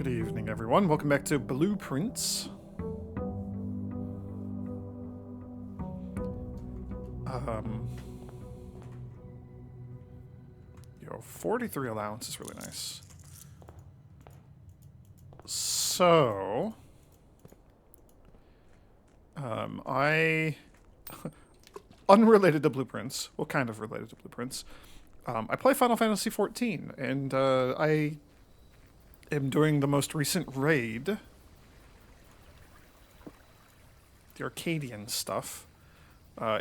Good evening, everyone. Welcome back to Blueprints. 43 allowance is really nice. So, I, unrelated to Blueprints, well, kind of related to Blueprints, I play Final Fantasy XIV, and I am doing the most recent raid, the Arcadian stuff,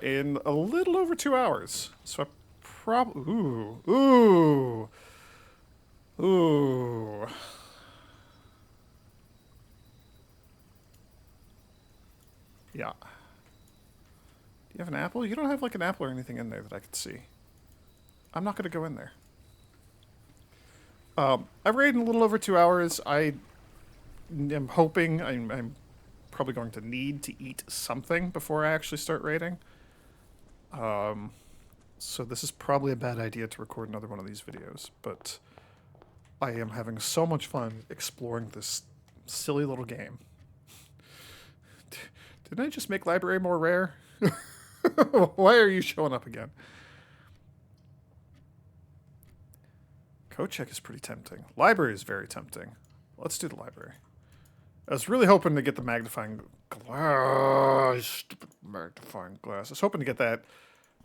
in a little over 2 hours. So I ooh. Yeah. Do you have an apple? You don't have like an apple or anything in there that I could see. I'm not going to go in there. I've raided in a little over 2 hours. I am hoping I'm probably going to need to eat something before I actually start raiding. So this is probably a bad idea to record another one of these videos, but I am having so much fun exploring this silly little game. Didn't I just make library more rare? Why are you showing up again? Code check is pretty tempting. Library is very tempting. Let's do the library. I was really hoping to get the magnifying glass. Stupid magnifying glass. I was hoping to get that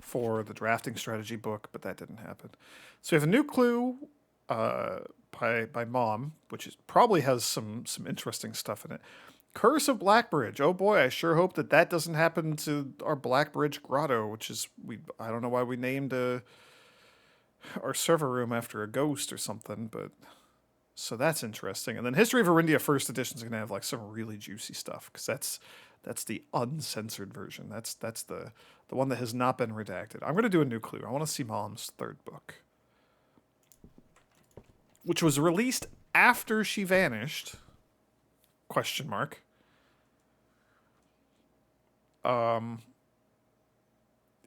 for the drafting strategy book, but that didn't happen. So we have a new clue by Mom, which probably has some interesting stuff in it. Curse of Blackbridge. Oh boy, I sure hope that doesn't happen to our Blackbridge Grotto, which is I don't know why we named our server room after a ghost or something, but so that's interesting. And then History of Arindia First Edition is going to have like some really juicy stuff because that's the uncensored version. That's the one that has not been redacted. I'm going to do a new clue. I want to see Mom's third book, which was released after she vanished. Question mark. It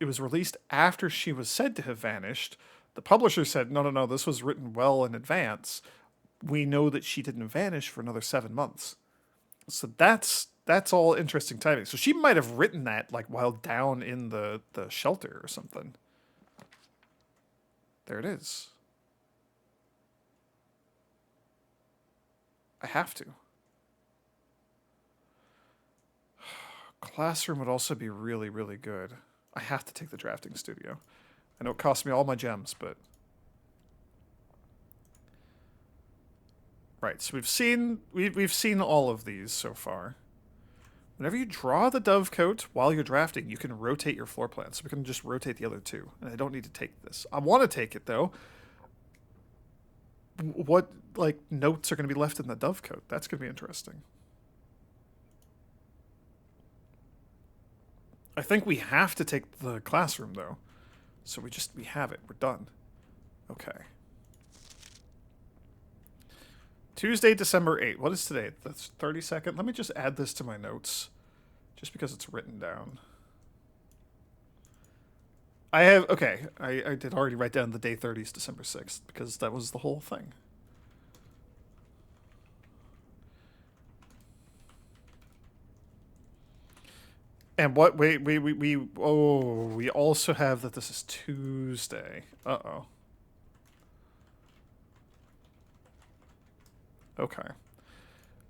was released after she was said to have vanished. The publisher said, no, this was written well in advance. We know that she didn't vanish for another 7 months. So that's all interesting timing. So she might have written that like while down in the shelter or something. There it is. I have to. Classroom would also be really, really good. I have to take the drafting studio. I know it cost me all my gems, but... Right, so we've seen all of these so far. Whenever you draw the dovecote while you're drafting, you can rotate your floor plan. So we can just rotate the other two. And I don't need to take this. I want to take it, though. What, like, notes are going to be left in the dovecote? That's going to be interesting. I think we have to take the classroom, though. So we have it. We're done. Okay. Tuesday, December 8th. What is today? That's 32nd. Let me just add this to my notes. Just because it's written down. Okay, I did already write down the day 30 is December 6th, because that was the whole thing. And what, we also have that this is Tuesday. Uh-oh. Okay.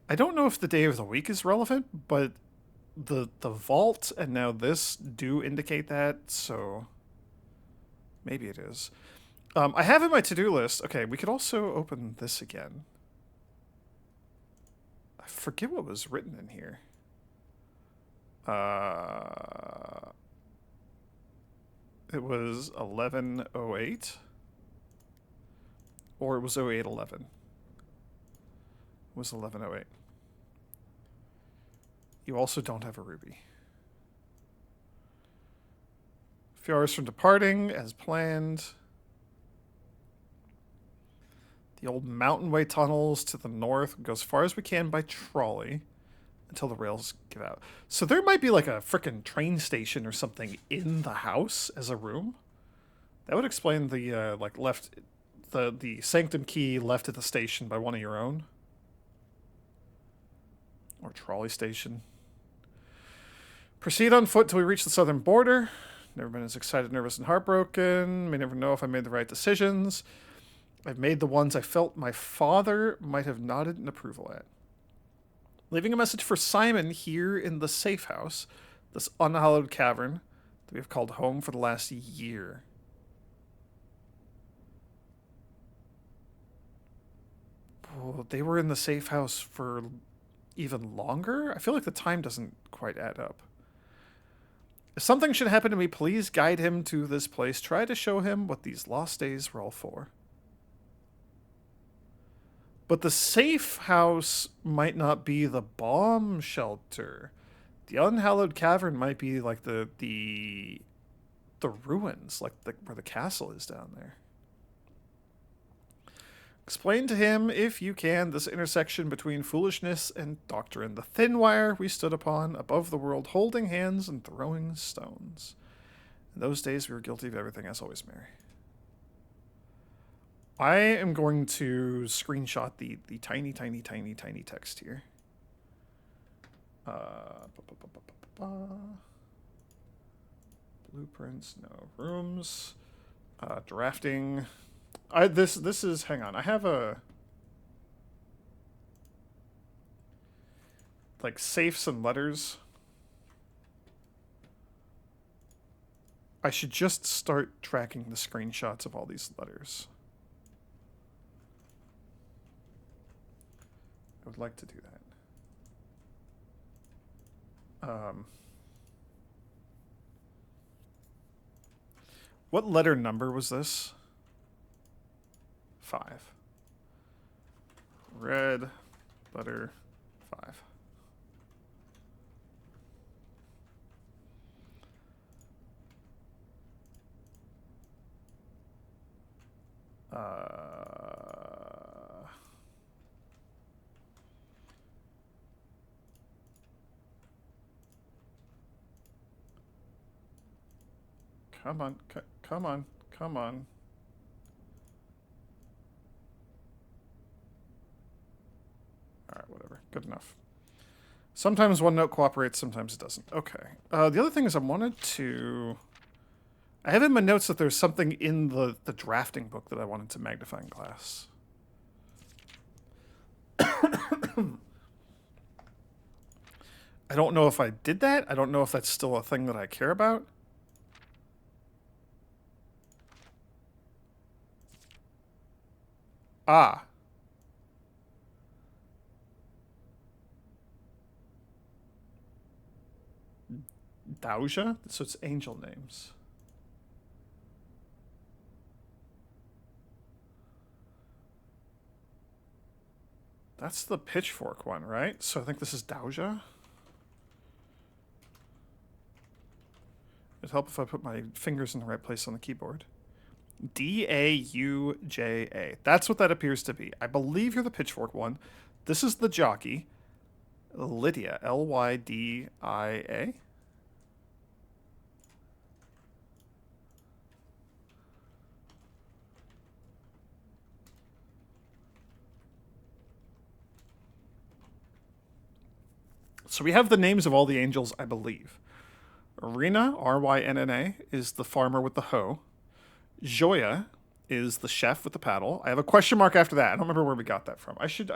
I don't know if the day of the week is relevant, but the vault and now this do indicate that, so maybe it is. I have in my to-do list, okay, we could also open this again. I forget what was written in here. It was 1108, or it was 0811. It was 1108. You also don't have a ruby. A few hours from departing, as planned. The old Mountain Way tunnels to the north go as far as we can by trolley until the rails give out. So there might be like a frickin' train station or something in the house as a room. That would explain the the sanctum key left at the station by one of your own. Or trolley station. Proceed on foot till we reach the southern border. Never been as excited, nervous, and heartbroken. May never know if I made the right decisions. I've made the ones I felt my father might have nodded in approval at. Leaving a message for Simon here in the safe house, this unhallowed cavern that we have called home for the last year. Oh, they were in the safe house for even longer? I feel like the time doesn't quite add up. If something should happen to me, please guide him to this place. Try to show him what these lost days were all for. But the safe house might not be the bomb shelter. The unhallowed cavern might be like the ruins, like where the castle is down there. Explain to him, if you can, this intersection between foolishness and doctrine, the thin wire we stood upon above the world, holding hands and throwing stones. In those days, we were guilty of everything, as always, Mary. I am going to screenshot the tiny, tiny, tiny, tiny text here. Blueprints, no rooms. Drafting. This is, hang on, I have a, like, safes and letters. I should just start tracking the screenshots of all these letters. I would like to do that. What letter number was this? 5. Red letter 5. Come on, come on, come on. Alright, whatever. Good enough. Sometimes OneNote cooperates, sometimes it doesn't. Okay. The other thing is I wanted to... I have in my notes that there's something in the drafting book that I wanted to magnifying glass. I don't know if I did that. I don't know if that's still a thing that I care about. Ah. Dauja? So it's angel names. That's the pitchfork one, right? So I think this is Dauja. It'd help if I put my fingers in the right place on the keyboard. D-A-U-J-A. That's what that appears to be. I believe you're the pitchfork one. This is the jockey. Lydia. L-Y-D-I-A. So we have the names of all the angels, I believe. Rina, R-Y-N-N-A, is the farmer with the hoe. Joya is the chef with the paddle. I have a question mark after that. I don't remember where we got that from. Let's add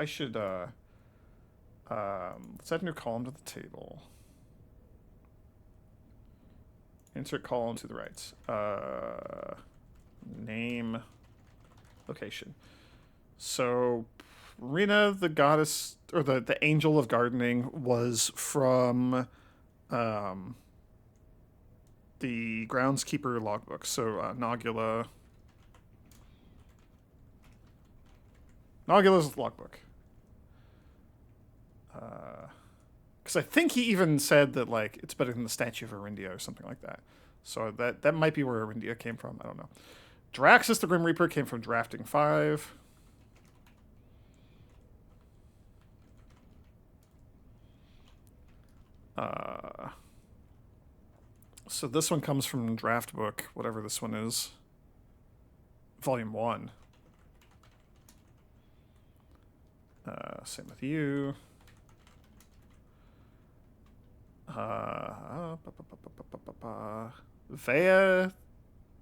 a new column to the table. Insert column to the right. Name, location. So Rina, the goddess, or the angel of gardening, was from the groundskeeper logbook. So Nogula. Nogula's logbook. Because I think he even said that, like, it's better than the statue of Arindia or something like that. So that might be where Arindia came from. I don't know. Draxus the Grim Reaper came from Drafting 5. So this one comes from Draft Book, whatever this one is. Volume 1. Same with you. Vea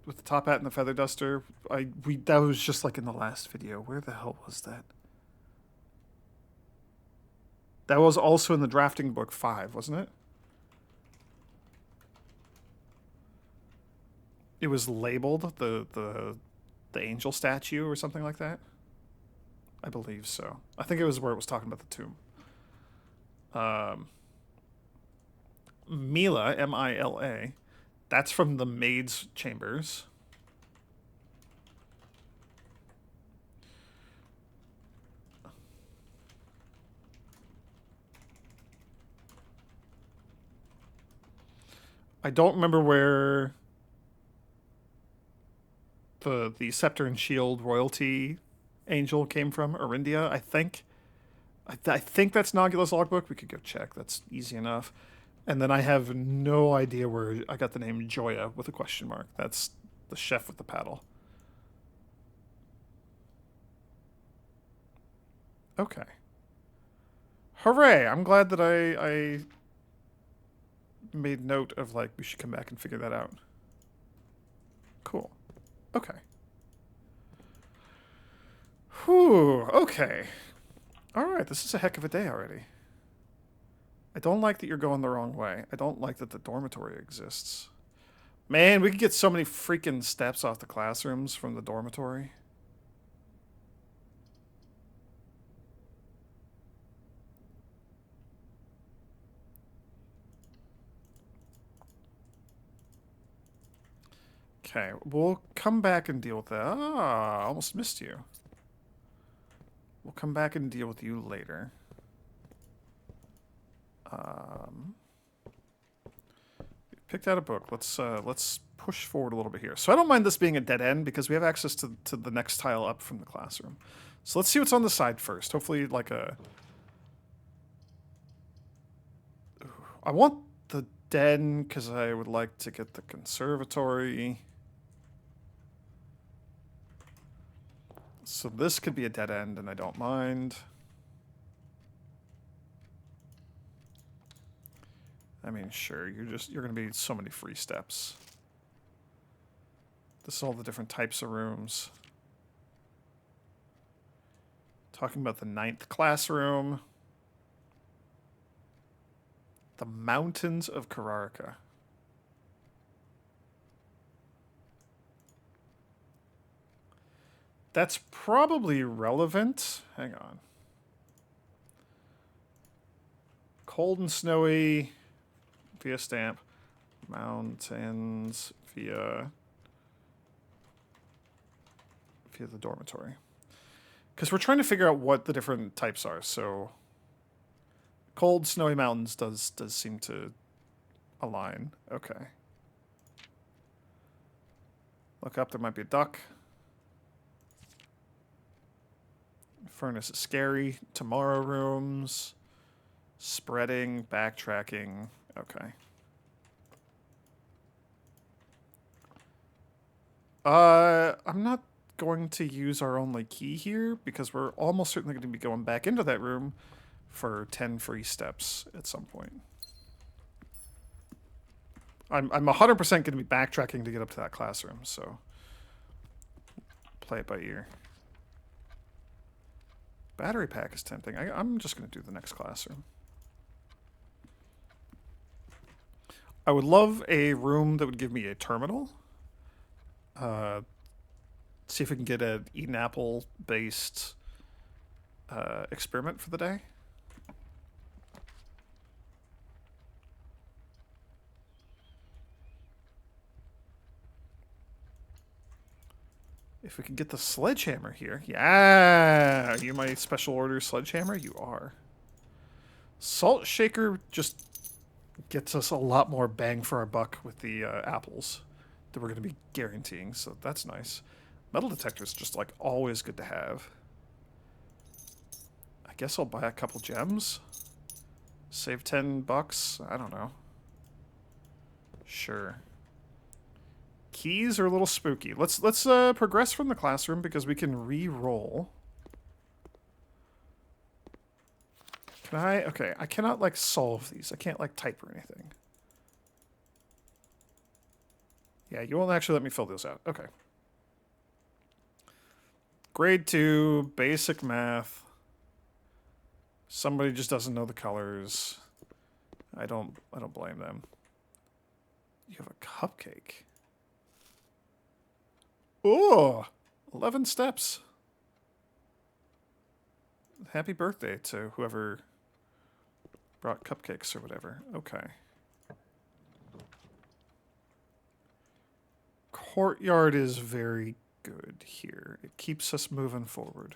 with the top hat and the feather duster. That was just like in the last video. Where the hell was that? That was also in the drafting book 5, wasn't it? It was labeled the angel statue or something like that. I believe so. I think it was where it was talking about the tomb. Mila, M-I-L-A. That's from the maid's chambers. I don't remember where the scepter and shield royalty angel came from. Arindia, I think. I think that's Nogula's logbook. We could go check. That's easy enough. And then I have no idea where I got the name Joya with a question mark. That's the chef with the paddle. Okay. Hooray! I'm glad that I made note of, like, we should come back and figure that out. Cool. Okay. Whew, okay. Alright, this is a heck of a day already. I don't like that you're going the wrong way. I don't like that the dormitory exists. Man, we could get so many freaking steps off the classrooms from the dormitory. Okay, we'll come back and deal with that. Ah, I almost missed you. We'll come back and deal with you later. Picked out a book. Let's push forward a little bit here. So I don't mind this being a dead end because we have access to the next tile up from the classroom. So let's see what's on the side first. Hopefully, like a. I want the den because I would like to get the conservatory. So this could be a dead end, and I don't mind. I mean, sure, you're gonna be so many free steps. This is all the different types of rooms. Talking about the 9th classroom. The Mountains of Kararka. That's probably relevant. Hang on. Cold and snowy via stamp. Mountains via the dormitory. Because we're trying to figure out what the different types are. So cold, snowy mountains does seem to align. Okay. Look up, there might be a duck. Furnace is scary. Tomorrow rooms. Spreading, backtracking. Okay. I'm not going to use our only key here because we're almost certainly going to be going back into that room for 10 free steps at some point. I'm 100% going to be backtracking to get up to that classroom, so play it by ear. Battery pack is tempting. I'm just going to do the next classroom. I would love a room that would give me a terminal. See if we can get an Eden Apple based experiment for the day. If we can get the sledgehammer here. Yeah! Are you my special order sledgehammer? You are. Salt shaker just gets us a lot more bang for our buck with the apples that we're going to be guaranteeing, so that's nice. Metal detector is just, like, always good to have. I guess I'll buy a couple gems. Save $10. I don't know. Sure. Keys are a little spooky. Let's progress from the classroom because we can re-roll. Can I? Okay, I cannot, like, solve these. I can't, like, type or anything. Yeah, you won't actually let me fill those out. Okay. Grade 2, basic math. Somebody just doesn't know the colors. I don't blame them. You have a cupcake. Oh, 11 steps. Happy birthday to whoever brought cupcakes or whatever. Okay. Courtyard is very good here. It keeps us moving forward.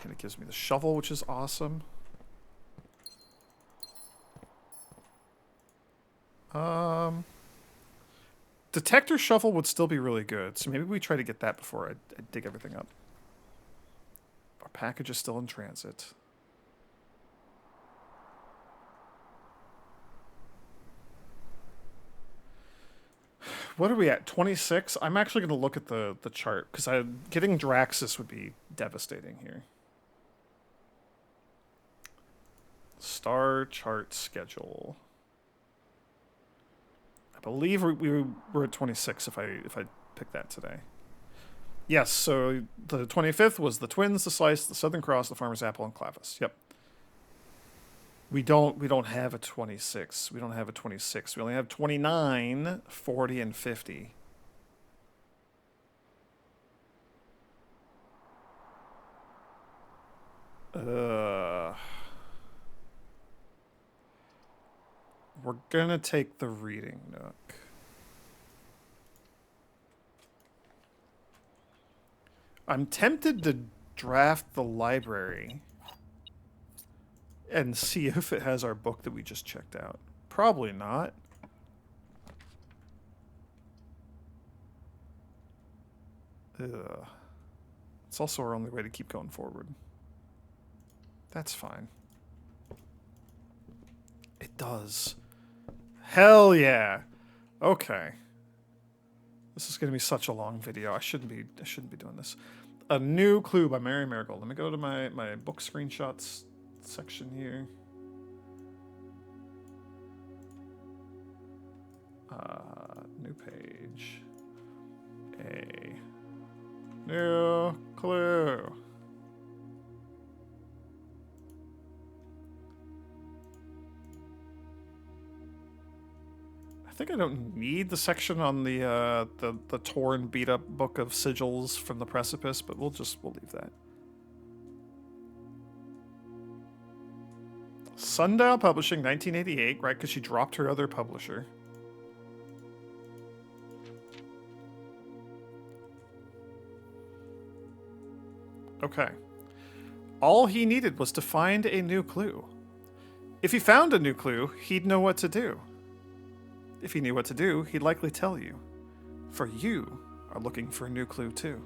And it gives me the shovel, which is awesome. Detector shovel would still be really good, so maybe we try to get that before I dig everything up. Our package is still in transit. What are we at? 26? I'm actually going to look at the chart, because getting Draxus would be devastating here. Star chart schedule. I believe we were at 26 if I picked that today. Yes, so the 25th was the Twins, the Slice, the Southern Cross, the Farmer's Apple, and Clavis. Yep. We don't have a 26. We don't have a 26. We only have 29, 40, and 50. We're gonna take the reading nook. I'm tempted to draft the library and see if it has our book that we just checked out. Probably not. Ugh. It's also our only way to keep going forward. That's fine. It does. Hell yeah. Okay. This is going to be such a long video. I shouldn't be doing this. A New Clue by Mary Marigold. Let me go to my book screenshots section here. New page. A new clue. I think I don't need the section on the torn, beat up book of sigils from the precipice, but we'll leave that. Sundial Publishing, 1988, right? Because she dropped her other publisher. Okay. All he needed was to find a new clue. If he found a new clue, he'd know what to do. If he knew what to do, he'd likely tell you. For you are looking for a new clue too.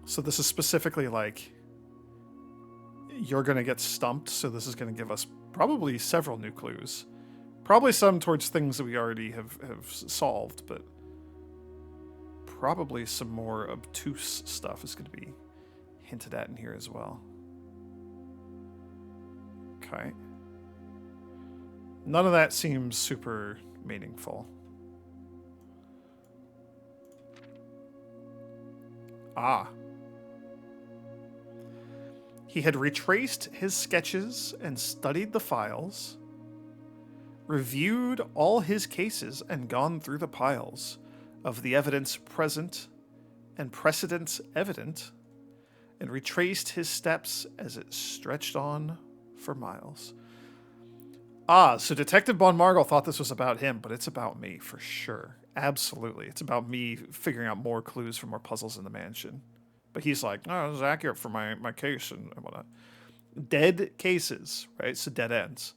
So this is specifically like, you're going to get stumped, so this is going to give us probably several new clues. Probably some towards things that we already have solved, but probably some more obtuse stuff is going to be hinted at in here as well. Okay. None of that seems super meaningful. Ah. He had retraced his sketches and studied the files, reviewed all his cases and gone through the piles of the evidence present and precedents evident, and retraced his steps as it stretched on for miles. Ah, so Detective Von Margel thought this was about him, but it's about me for sure. Absolutely. It's about me figuring out more clues for more puzzles in the mansion. But he's like, no, this is accurate for my case and whatnot. Dead cases, right? So dead ends.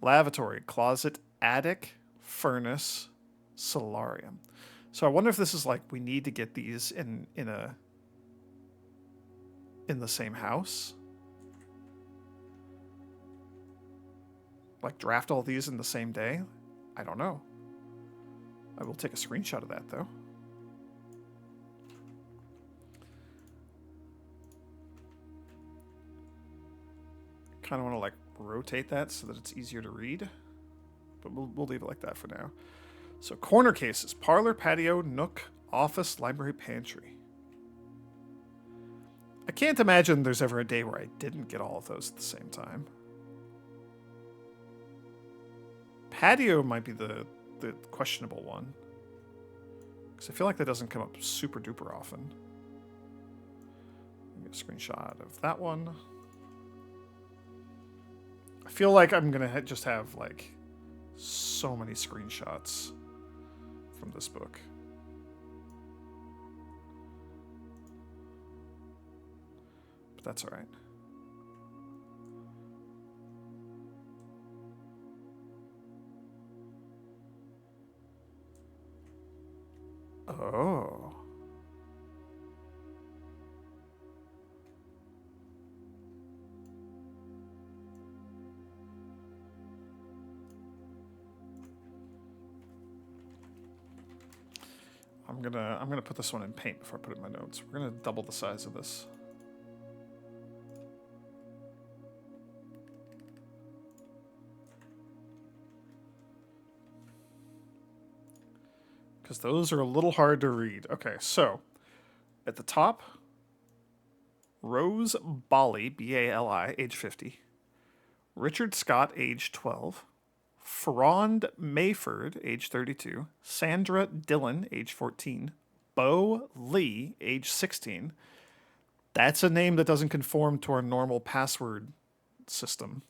Lavatory, closet, attic, furnace, solarium. So I wonder if this is like, we need to get these in the same house. Like draft all these in the same day? I don't know. I will take a screenshot of that though. Kind of want to like rotate that so that it's easier to read. But we'll leave it like that for now. So corner cases, parlor, patio, nook, office, library, pantry. I can't imagine there's ever a day where I didn't get all of those at the same time. Patio might be the questionable one. Because I feel like that doesn't come up super duper often. Get a screenshot of that one. I feel like I'm going to just have like so many screenshots from this book. But that's all right. Oh. I'm gonna put this one in paint before I put it in my notes. We're gonna double the size of this. Because those are a little hard to read. Okay, so at the top, Rose Bali, B-A-L-I, age 50. Richard Scott, age 12. Frond Mayford, age 32. Sandra Dillon, age 14. Bo Lee, age 16. That's a name that doesn't conform to our normal password system.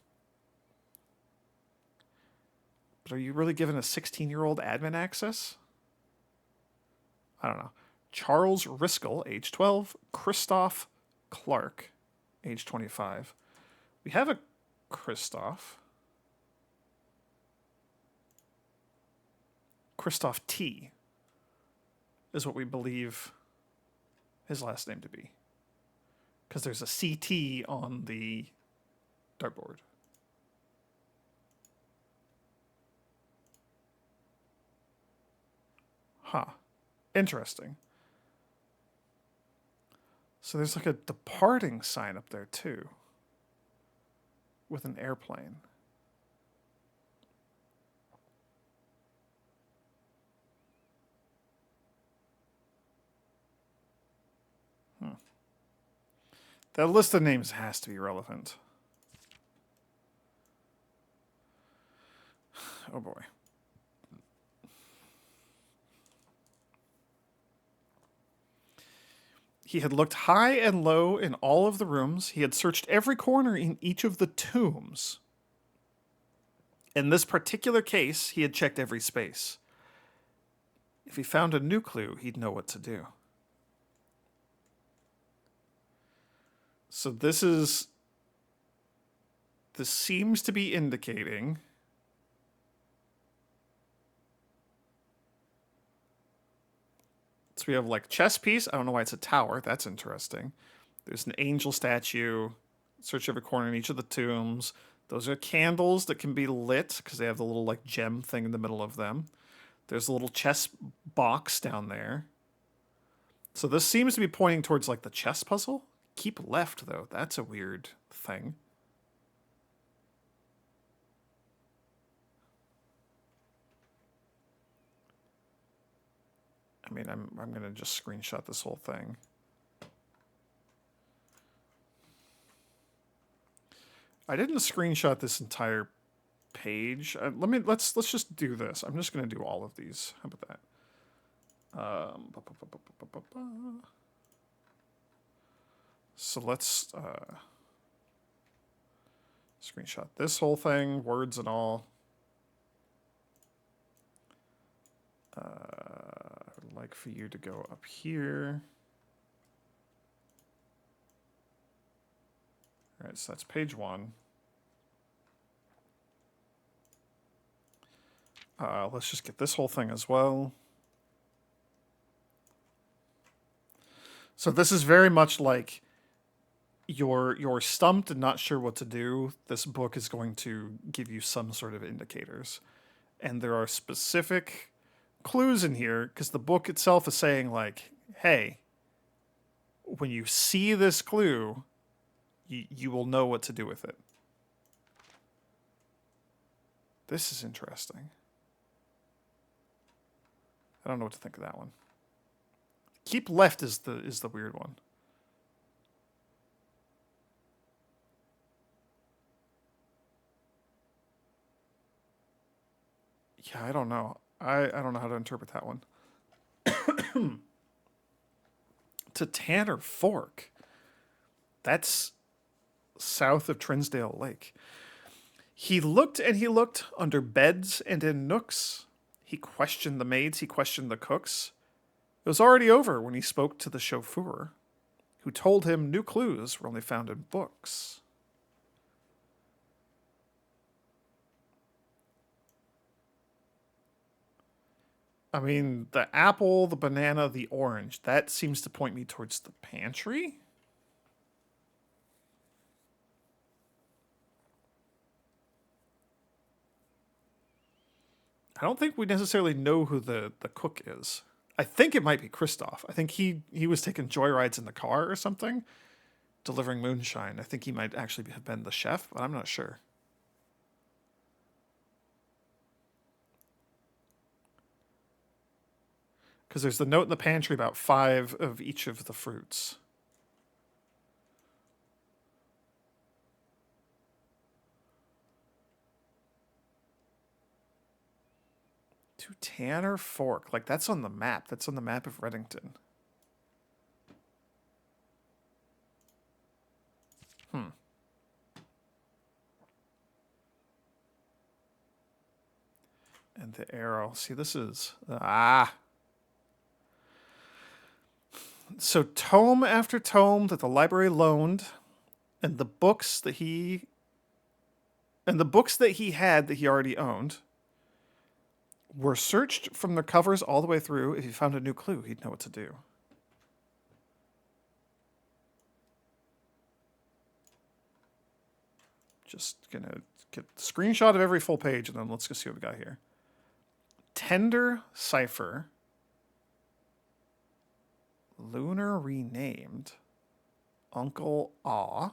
But are you really giving a 16-year-old admin access? I don't know. Charles Riskel, age 12. Christoph Clark, age 25. We have a Christoph. Christoph T is what we believe his last name to be. Because there's a CT on the dartboard. Huh. Interesting. So there's like a departing sign up there too. With an airplane. That list of names has to be relevant. Oh boy. He had looked high and low in all of the rooms. He had searched every corner in each of the tombs. In this particular case, he had checked every space. If he found a new clue, he'd know what to do. So this seems to be indicating so we have like chess piece. I don't know why it's a tower. That's interesting. There's an angel statue. Search every corner in each of the tombs. Those are candles that can be lit because they have the little like gem thing in the middle of them. There's a little chess box down there. So this seems to be pointing towards like the chess puzzle. Keep left, though. That's a weird thing. I mean, I'm going to just screenshot this whole thing. I didn't screenshot this entire page. Let's just do this. I'm just going to do all of these. How about that? So let's screenshot this whole thing, words and all. I'd like for you to go up here. All right, so that's page 1. Let's just get this whole thing as well. So this is very much like you're stumped and not sure what to do. This book is going to give you some sort of indicators. And there are specific clues in here because the book itself is saying like, hey, when you see this clue, you will know what to do with it. This is interesting. I don't know what to think of that one. Keep left is the weird one. Yeah, I don't know. I don't know how to interpret that one. To Tanner Fork. That's south of Trinsdale Lake. He looked and he looked under beds and in nooks. He questioned the maids, he questioned the cooks. It was already over when he spoke to the chauffeur, who told him new clues were only found in books. I mean, the apple, the banana, the orange, that seems to point me towards the pantry. I don't think we necessarily know who the cook is. I think it might be Kristoff. I think he was taking joyrides in the car or something, delivering moonshine. I think he might actually have been the chef, but I'm not sure. Because there's the note in the pantry about 5 of each of the fruits. To Tanner Fork. Like, that's on the map. That's on the map of Reddington. And the arrow. See, this is... So tome after tome that the library loaned, and the books that he... And the books that he had that he already owned were searched from the covers all the way through. If he found a new clue, he'd know what to do. Just gonna get a screenshot of every full page, and then let's go see what we got here. Tender Cipher. Lunar Renamed. Uncle Aw.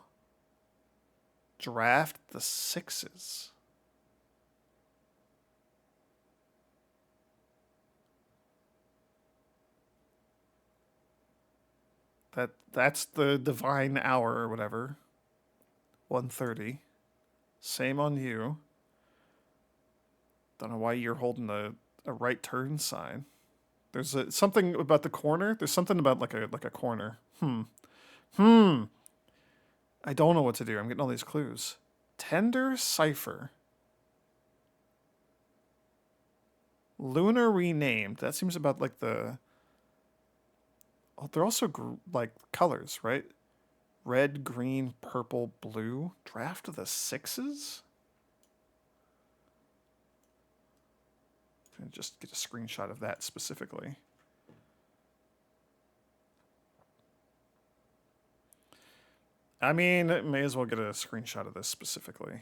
Draft the Sixes. That's the divine hour or whatever. 1:30. Same on you. Don't know why you're holding a right turn sign. There's something about the corner. There's something about like a corner. I don't know what to do. I'm getting all these clues. Tender Cipher. Lunar Renamed. That seems about like the... Oh, they're also like colors, right? Red, green, purple, blue. Draft of the Sixes? And just get a screenshot of that specifically. I mean, may as well get a screenshot of this specifically.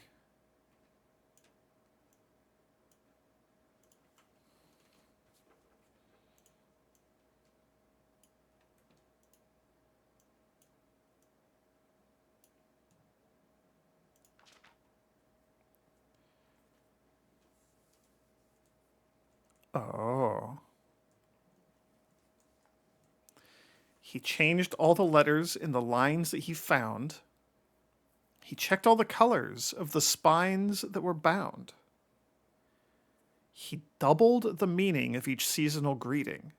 Oh. He changed all the letters in the lines that he found. He checked all the colors of the spines that were bound. He doubled the meaning of each seasonal greeting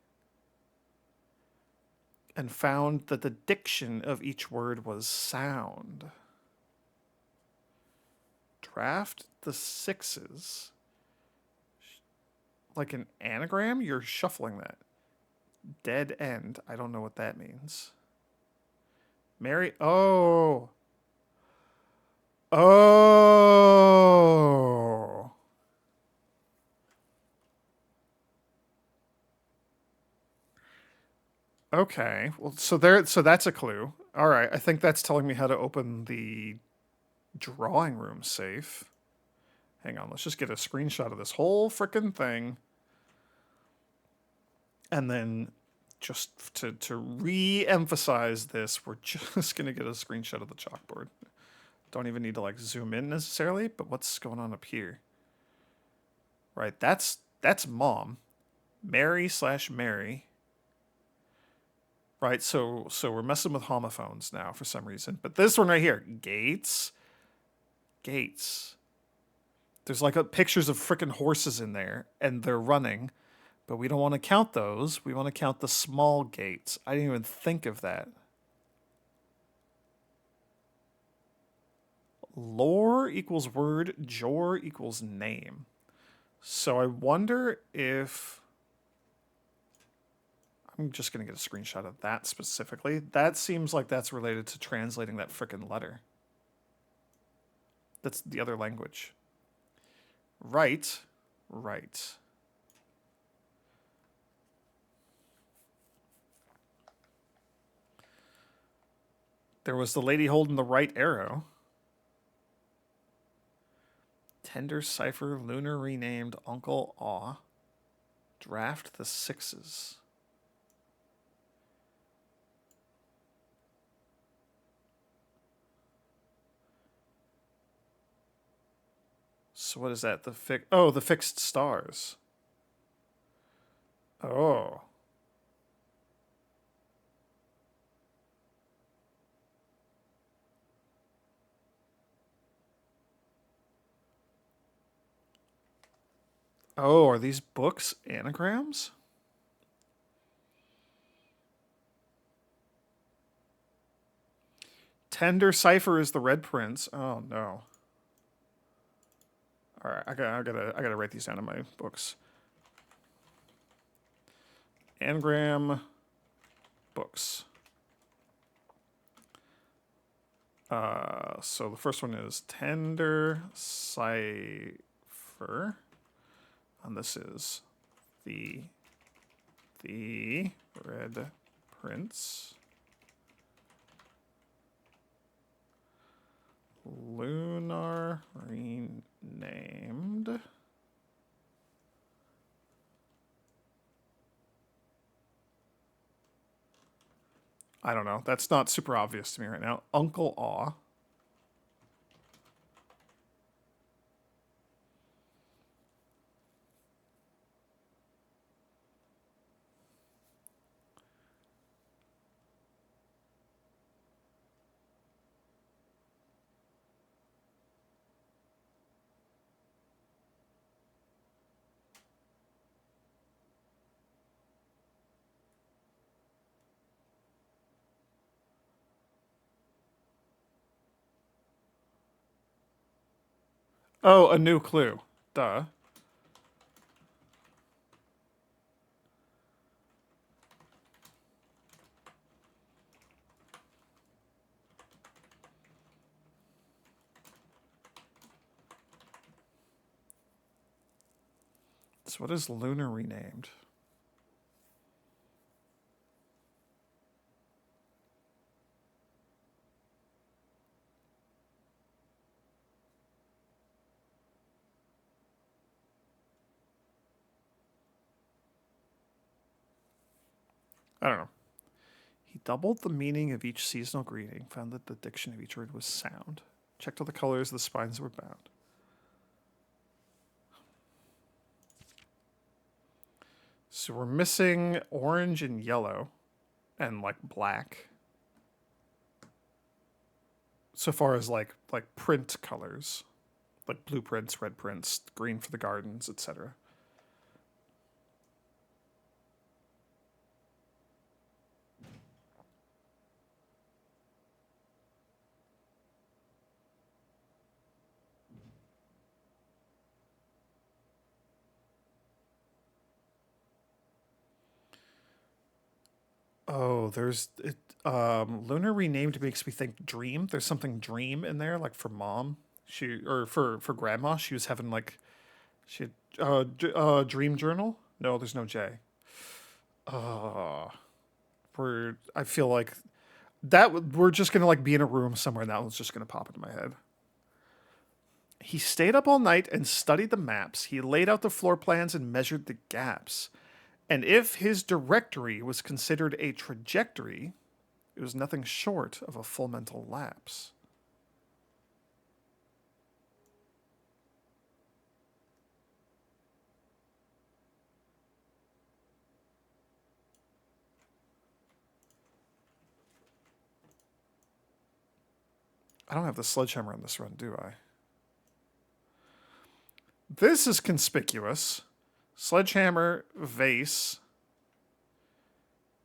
and found that the diction of each word was sound. Draft the Sixes. Like an anagram? You're shuffling that. Dead end. I don't know what that means. Mary. Oh. Oh. Okay. Well, so that's a clue. All right. I think that's telling me how to open the drawing room safe. Hang on. Let's just get a screenshot of this whole frickin' thing. And then just to re-emphasize this, we're just going to get a screenshot of the chalkboard. Don't even need to like zoom in necessarily, but what's going on up here? Right, that's mom. Mary slash Mary. Right, so we're messing with homophones now for some reason. But this one right here, Gates. Gates. There's like pictures of freaking horses in there, and they're running, but we don't want to count those. We want to count the small gates. I didn't even think of that. Lore equals word, jor equals name. So I wonder if... I'm just going to get a screenshot of that specifically. That seems like that's related to translating that frickin' letter. That's the other language. Right. Right. There was the lady holding the right arrow. Tender Cipher, Lunar renamed Uncle Aw. Draft the sixes. So what is that? The fixed stars. Oh. Oh, are these books anagrams? Tender Cipher is the Red Prince. Oh no. All right, I gotta write these down in my books. Anagram books. So the first one is Tender Cipher, and this is the Red Prince. Lunar renamed. I don't know. That's not super obvious to me right now. Uncle Aw. Oh, a new clue. Duh. So what is Lunar renamed? I don't know. He doubled the meaning of each seasonal greeting, found that the diction of each word was sound, checked all the colors the spines were bound. So we're missing orange and yellow and like black. So far as like print colors, like blueprints, red prints, green for the gardens, etc. Oh, there's it. Lunar renamed makes me think dream. There's something dream in there, like for mom. She or for grandma. She was having like she had dream journal. No, there's no J. Uh, I feel like we're just gonna like be in a room somewhere, and that one's just gonna pop into my head. He stayed up all night and studied the maps. He laid out the floor plans and measured the gaps. And if his directory was considered a trajectory, it was nothing short of a full mental lapse. I don't have the sledgehammer on this run, do I? This is conspicuous. Sledgehammer, vase,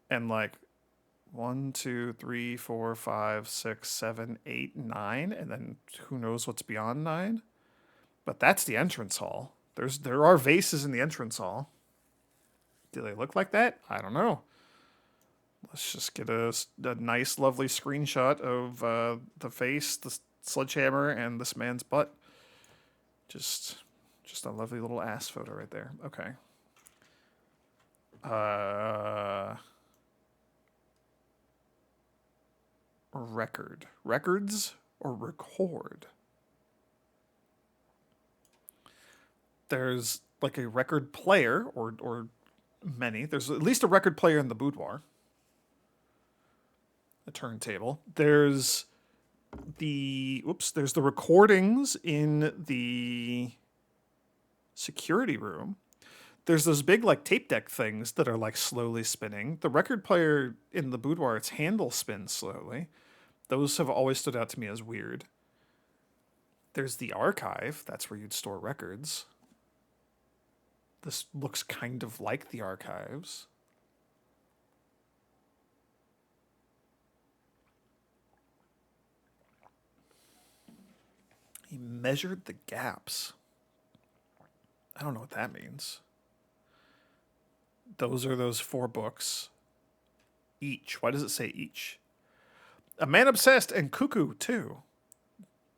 and like 1, 2, 3, 4, 5, 6, 7, 8, 9, and then who knows what's beyond 9. But that's the entrance hall. There are vases in the entrance hall. Do they look like that? I don't know. Let's just get a nice, lovely screenshot of the face, the sledgehammer, and this man's butt. Just a lovely little ass photo right there. Okay. Records or record? There's like a record player or many. There's at least a record player in the boudoir. A turntable. There's the recordings in the security room. There's those big like tape deck things that are like slowly spinning. The record player in the boudoir, its handle spins slowly. Those have always stood out to me as weird. There's the archive. That's where you'd store records. This looks kind of like the archives. He measured the gaps. I don't know what that means. Those are those 4 books. Each. Why does it say each? A man obsessed and cuckoo, too,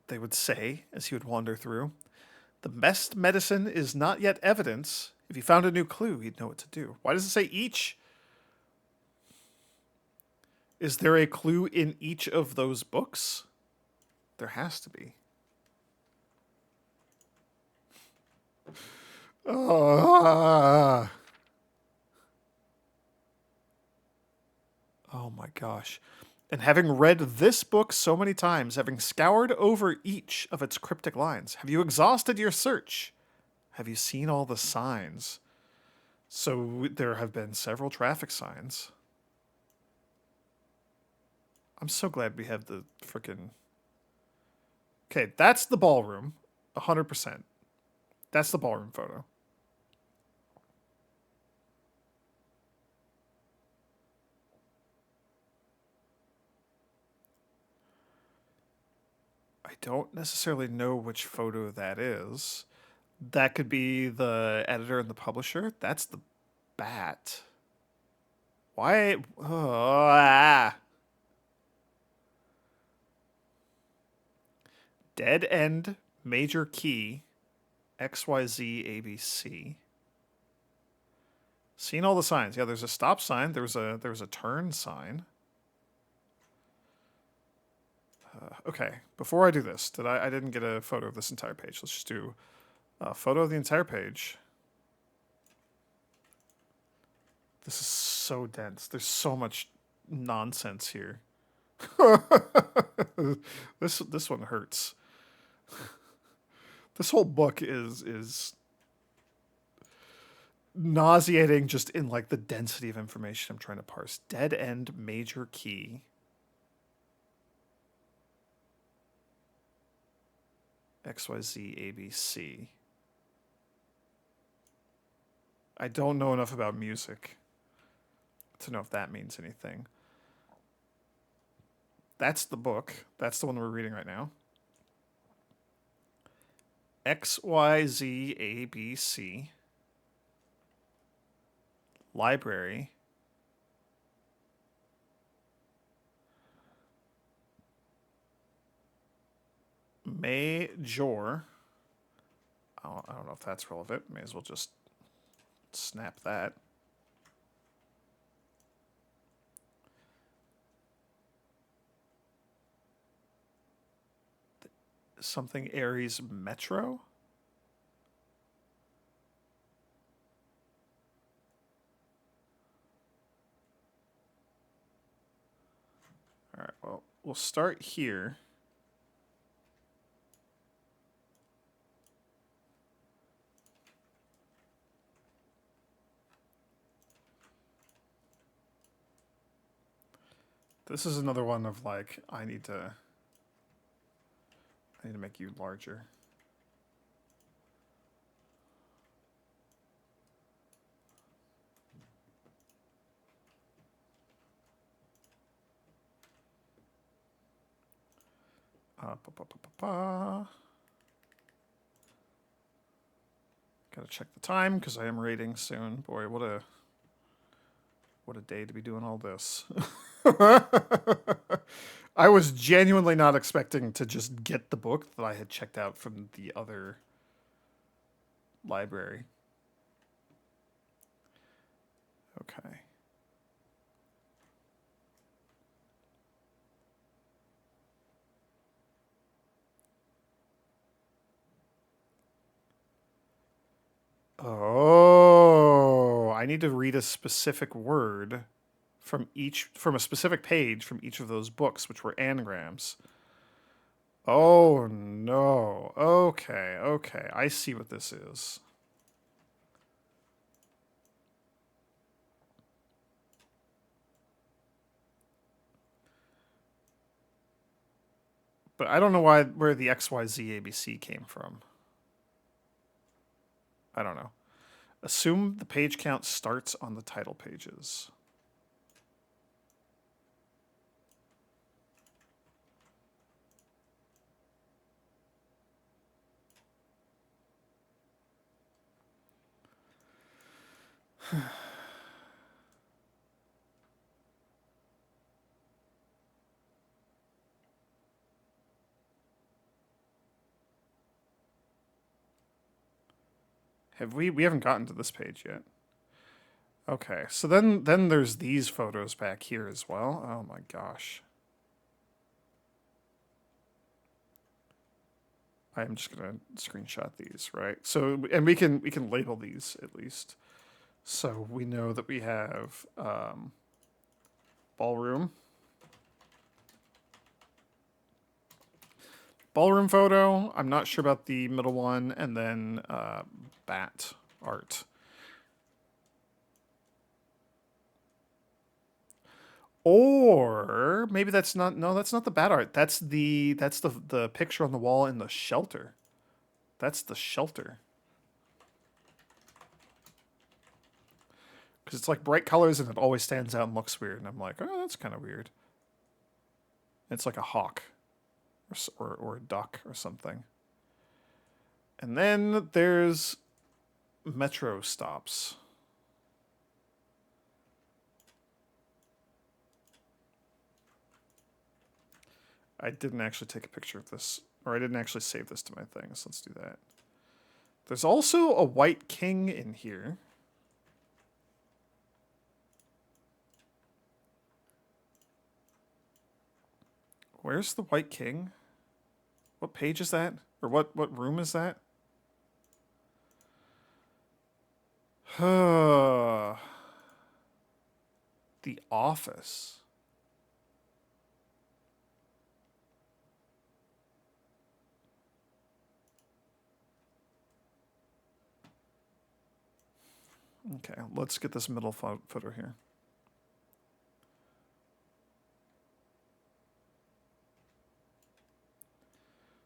they would say as he would wander through. The best medicine is not yet evidence. If he found a new clue, he'd know what to do. Why does it say each? Is there a clue in each of those books? There has to be. Oh my gosh. And having read this book so many times, having scoured over each of its cryptic lines, have you exhausted your search? Have you seen all the signs? So there have been several traffic signs. I'm so glad we have the frickin'... Okay, that's the ballroom. 100%. That's the ballroom photo. I don't necessarily know which photo that is. That could be the editor and the publisher. That's the bat. Why? Dead end, major key, XYZ ABC. Seen all the signs. Yeah, there's a stop sign. There was a turn sign. Okay, before I do this, I didn't get a photo of this entire page. Let's just do a photo of the entire page. This is so dense. There's so much nonsense here. This one hurts. This whole book is nauseating just in like the density of information I'm trying to parse. Dead end major key. XYZ ABC. I don't know enough about music to know if that means anything. That's the book. That's the one we're reading right now. XYZ ABC. Library. Major. I don't know if that's relevant. May as well just snap that. Something Aries Metro? All right, well, we'll start here. This is another one of like, I need to I need to make you larger. Gotta check the time because I am raiding soon. Boy, what a day to be doing all this. I was genuinely not expecting to just get the book that I had checked out from the other library. Okay. Oh, I need to read a specific word from a specific page from each of those books, which were anagrams. Oh no. Okay, okay. I see what this is. But I don't know where the XYZ ABC came from. I don't know. Assume the page count starts on the title pages. We haven't gotten to this page yet. Okay, so then there's these photos back here as well. Oh my gosh. I'm just gonna screenshot these, right? So and we can label these at least. So we know that we have ballroom. Ballroom photo. I'm not sure about the middle one, and then bat art. Or maybe that's not. No, that's not the bat art. That's the picture on the wall in the shelter. That's the shelter. Because it's like bright colors and it always stands out and looks weird. And I'm like, oh, that's kind of weird. It's like a hawk or a duck or something. And then there's metro stops. I didn't actually take a picture of this, or I didn't actually save this to my things. Let's do that. There's also a white king in here. Where's the white king? What page is that? Or what room is that? The office. Okay, let's get this middle photo here.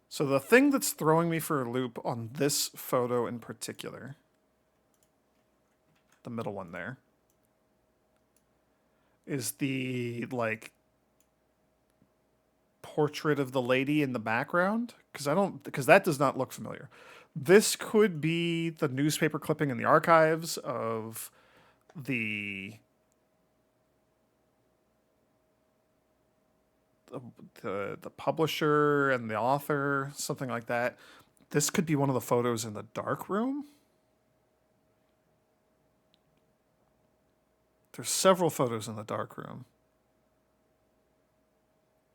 So the thing that's throwing me for a loop on this photo in particular, the middle one there, is the like portrait of the lady in the background, because that does not look familiar. This could be the newspaper clipping in the archives of the publisher and the author, something like that. This could be one of the photos in the dark room. There's several photos in the dark room.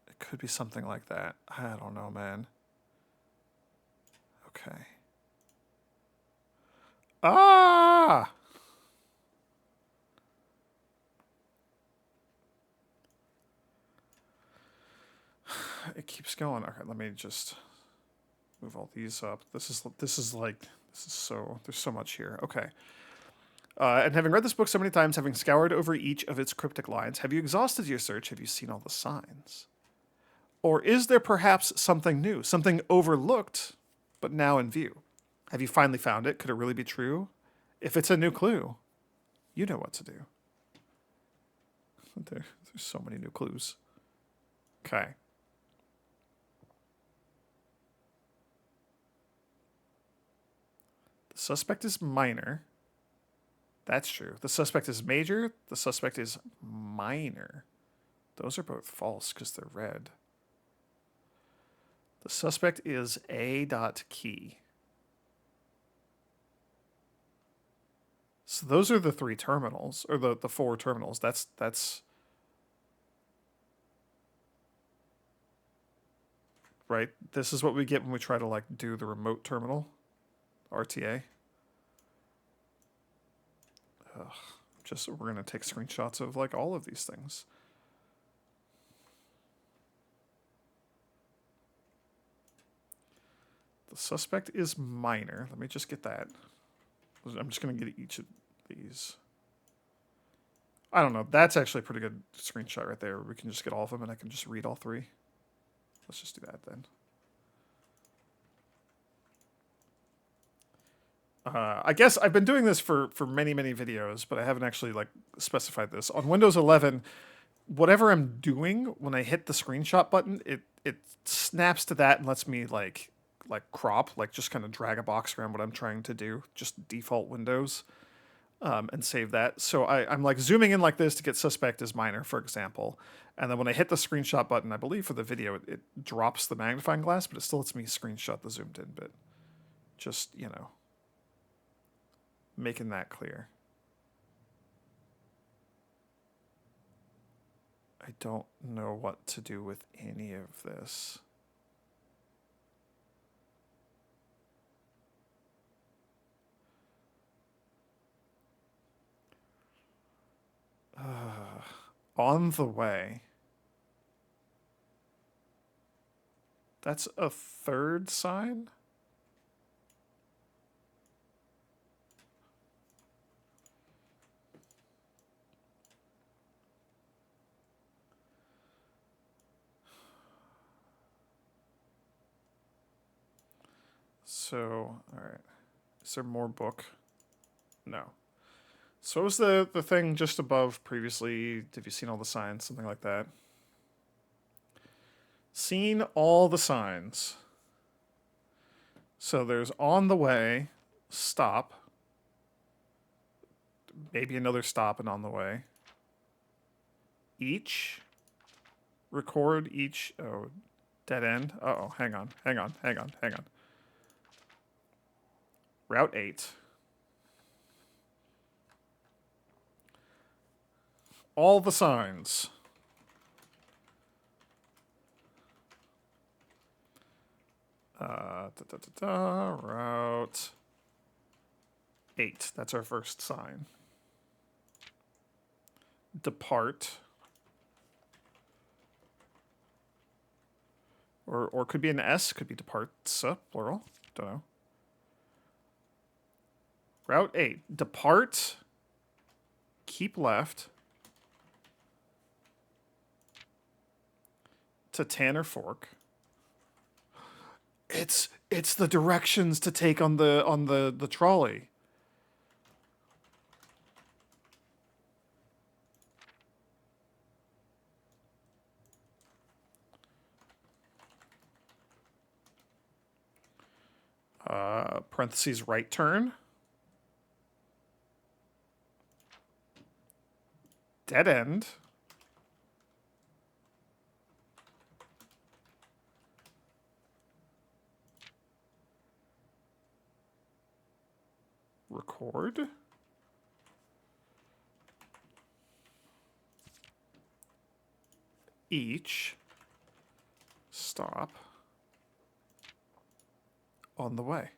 It could be something like that. I don't know, man. Okay. Ah! It keeps going. Okay, let me just move all these up. This is so, there's so much here. Okay. And having read this book so many times, having scoured over each of its cryptic lines, have you exhausted your search? Have you seen all the signs? Or is there perhaps something new, something overlooked, but now in view? Have you finally found it? Could it really be true? If it's a new clue, you know what to do. There's so many new clues. Okay. The suspect is minor. That's true. The suspect is major. The suspect is minor. Those are both false because they're red. The suspect is A dot key. So those are the three terminals, or the four terminals. That's right. This is what we get when we try to like do the remote terminal, RTA. Ugh. Just we're gonna take screenshots of like all of these things. The suspect is minor. Let me just get that. I'm just gonna get each of these. I don't know. That's actually a pretty good screenshot right there. We can just get all of them and I can just read all three. Let's just do that then. I guess I've been doing this for many, many videos, but I haven't actually like specified this. On Windows 11, whatever I'm doing, when I hit the screenshot button, it snaps to that and lets me like crop, like just kind of drag a box around what I'm trying to do, just default Windows, and save that. So I'm like zooming in like this to get suspect as minor, for example. And then when I hit the screenshot button, I believe for the video, it drops the magnifying glass, but it still lets me screenshot the zoomed in bit. Just, you know, making that clear. I don't know what to do with any of this. On the way. That's a third sign? So, all right. Is there more book? No. So what was the thing just above previously? Have you seen all the signs? Something like that. Seen all the signs. So there's on the way, stop. Maybe another stop and on the way. Each. Record each. Oh, dead end. Uh-oh, hang on. Route 8. All the signs. Route 8. That's our first sign. Depart. Or could be an S, could be departs, plural. Don't know. Route 8. Depart. Keep left. To Tanner Fork. It's the directions to take on the trolley. Parentheses right turn. Dead end. Record. Each. Stop. On the way.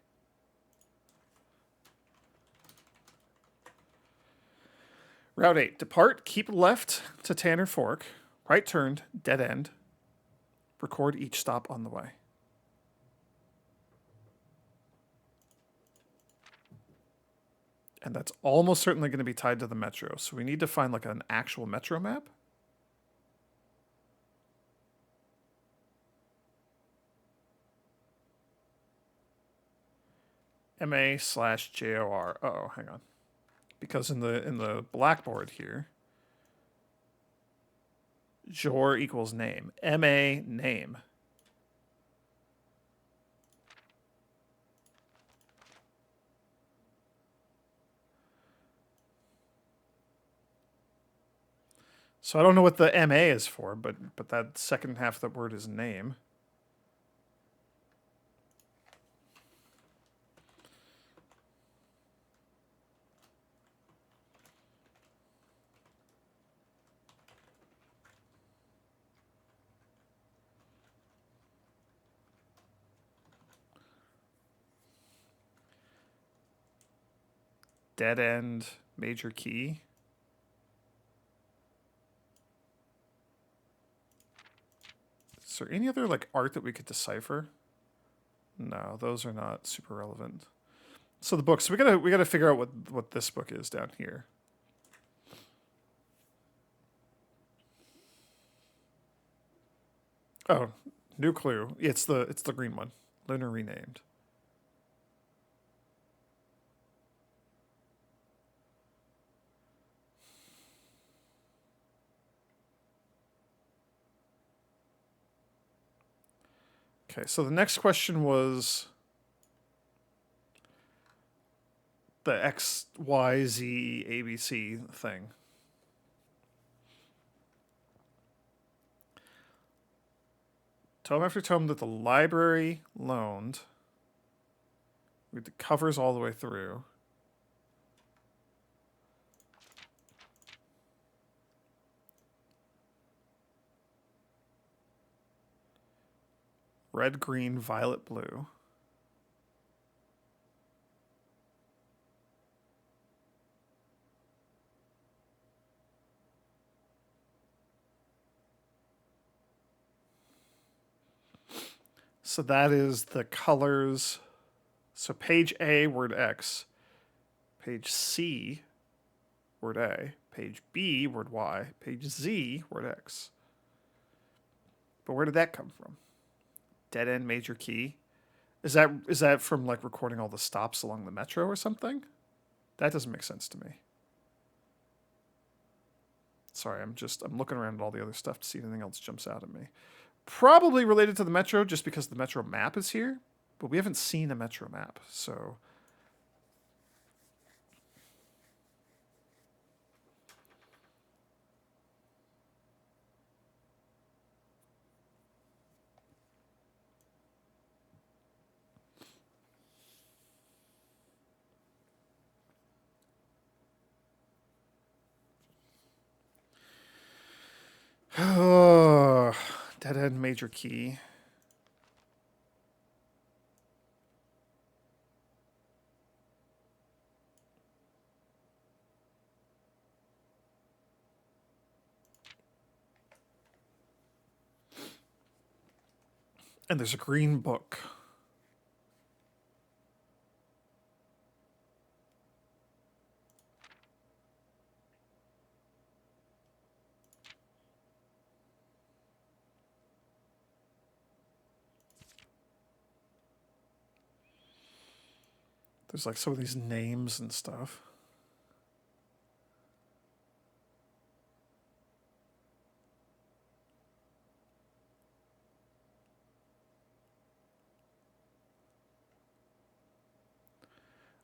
Route 8. Depart, keep left to Tanner Fork. Right turned, dead end. Record each stop on the way. And that's almost certainly going to be tied to the metro. So we need to find like an actual metro map. MA/JOR. Oh, hang on. Because in the Blackboard here, JOR equals name. MA name. So I don't know what the MA is for, but that second half of the word is name. Dead end major key. Is there any other like art that we could decipher? No, those are not super relevant. So the books, we gotta figure out what this book is down here. Oh, new clue. It's the green one. Lunar renamed. Okay, so the next question was the X, Y, Z, ABC thing. Tome after tome that the library loaned. Read the covers all the way through. Red, green, violet, blue. So that is the colors. So page A, word X. Page C, word A. Page B, word Y. Page Z, word X. But where did that come from? Dead end major key. Is that from like recording all the stops along the metro or something? That doesn't make sense to me. Sorry, I'm looking around at all the other stuff to see if anything else jumps out at me. Probably related to the metro just because the metro map is here, but we haven't seen a metro map, so dead end major key. And there's a green book. There's like some of these names and stuff.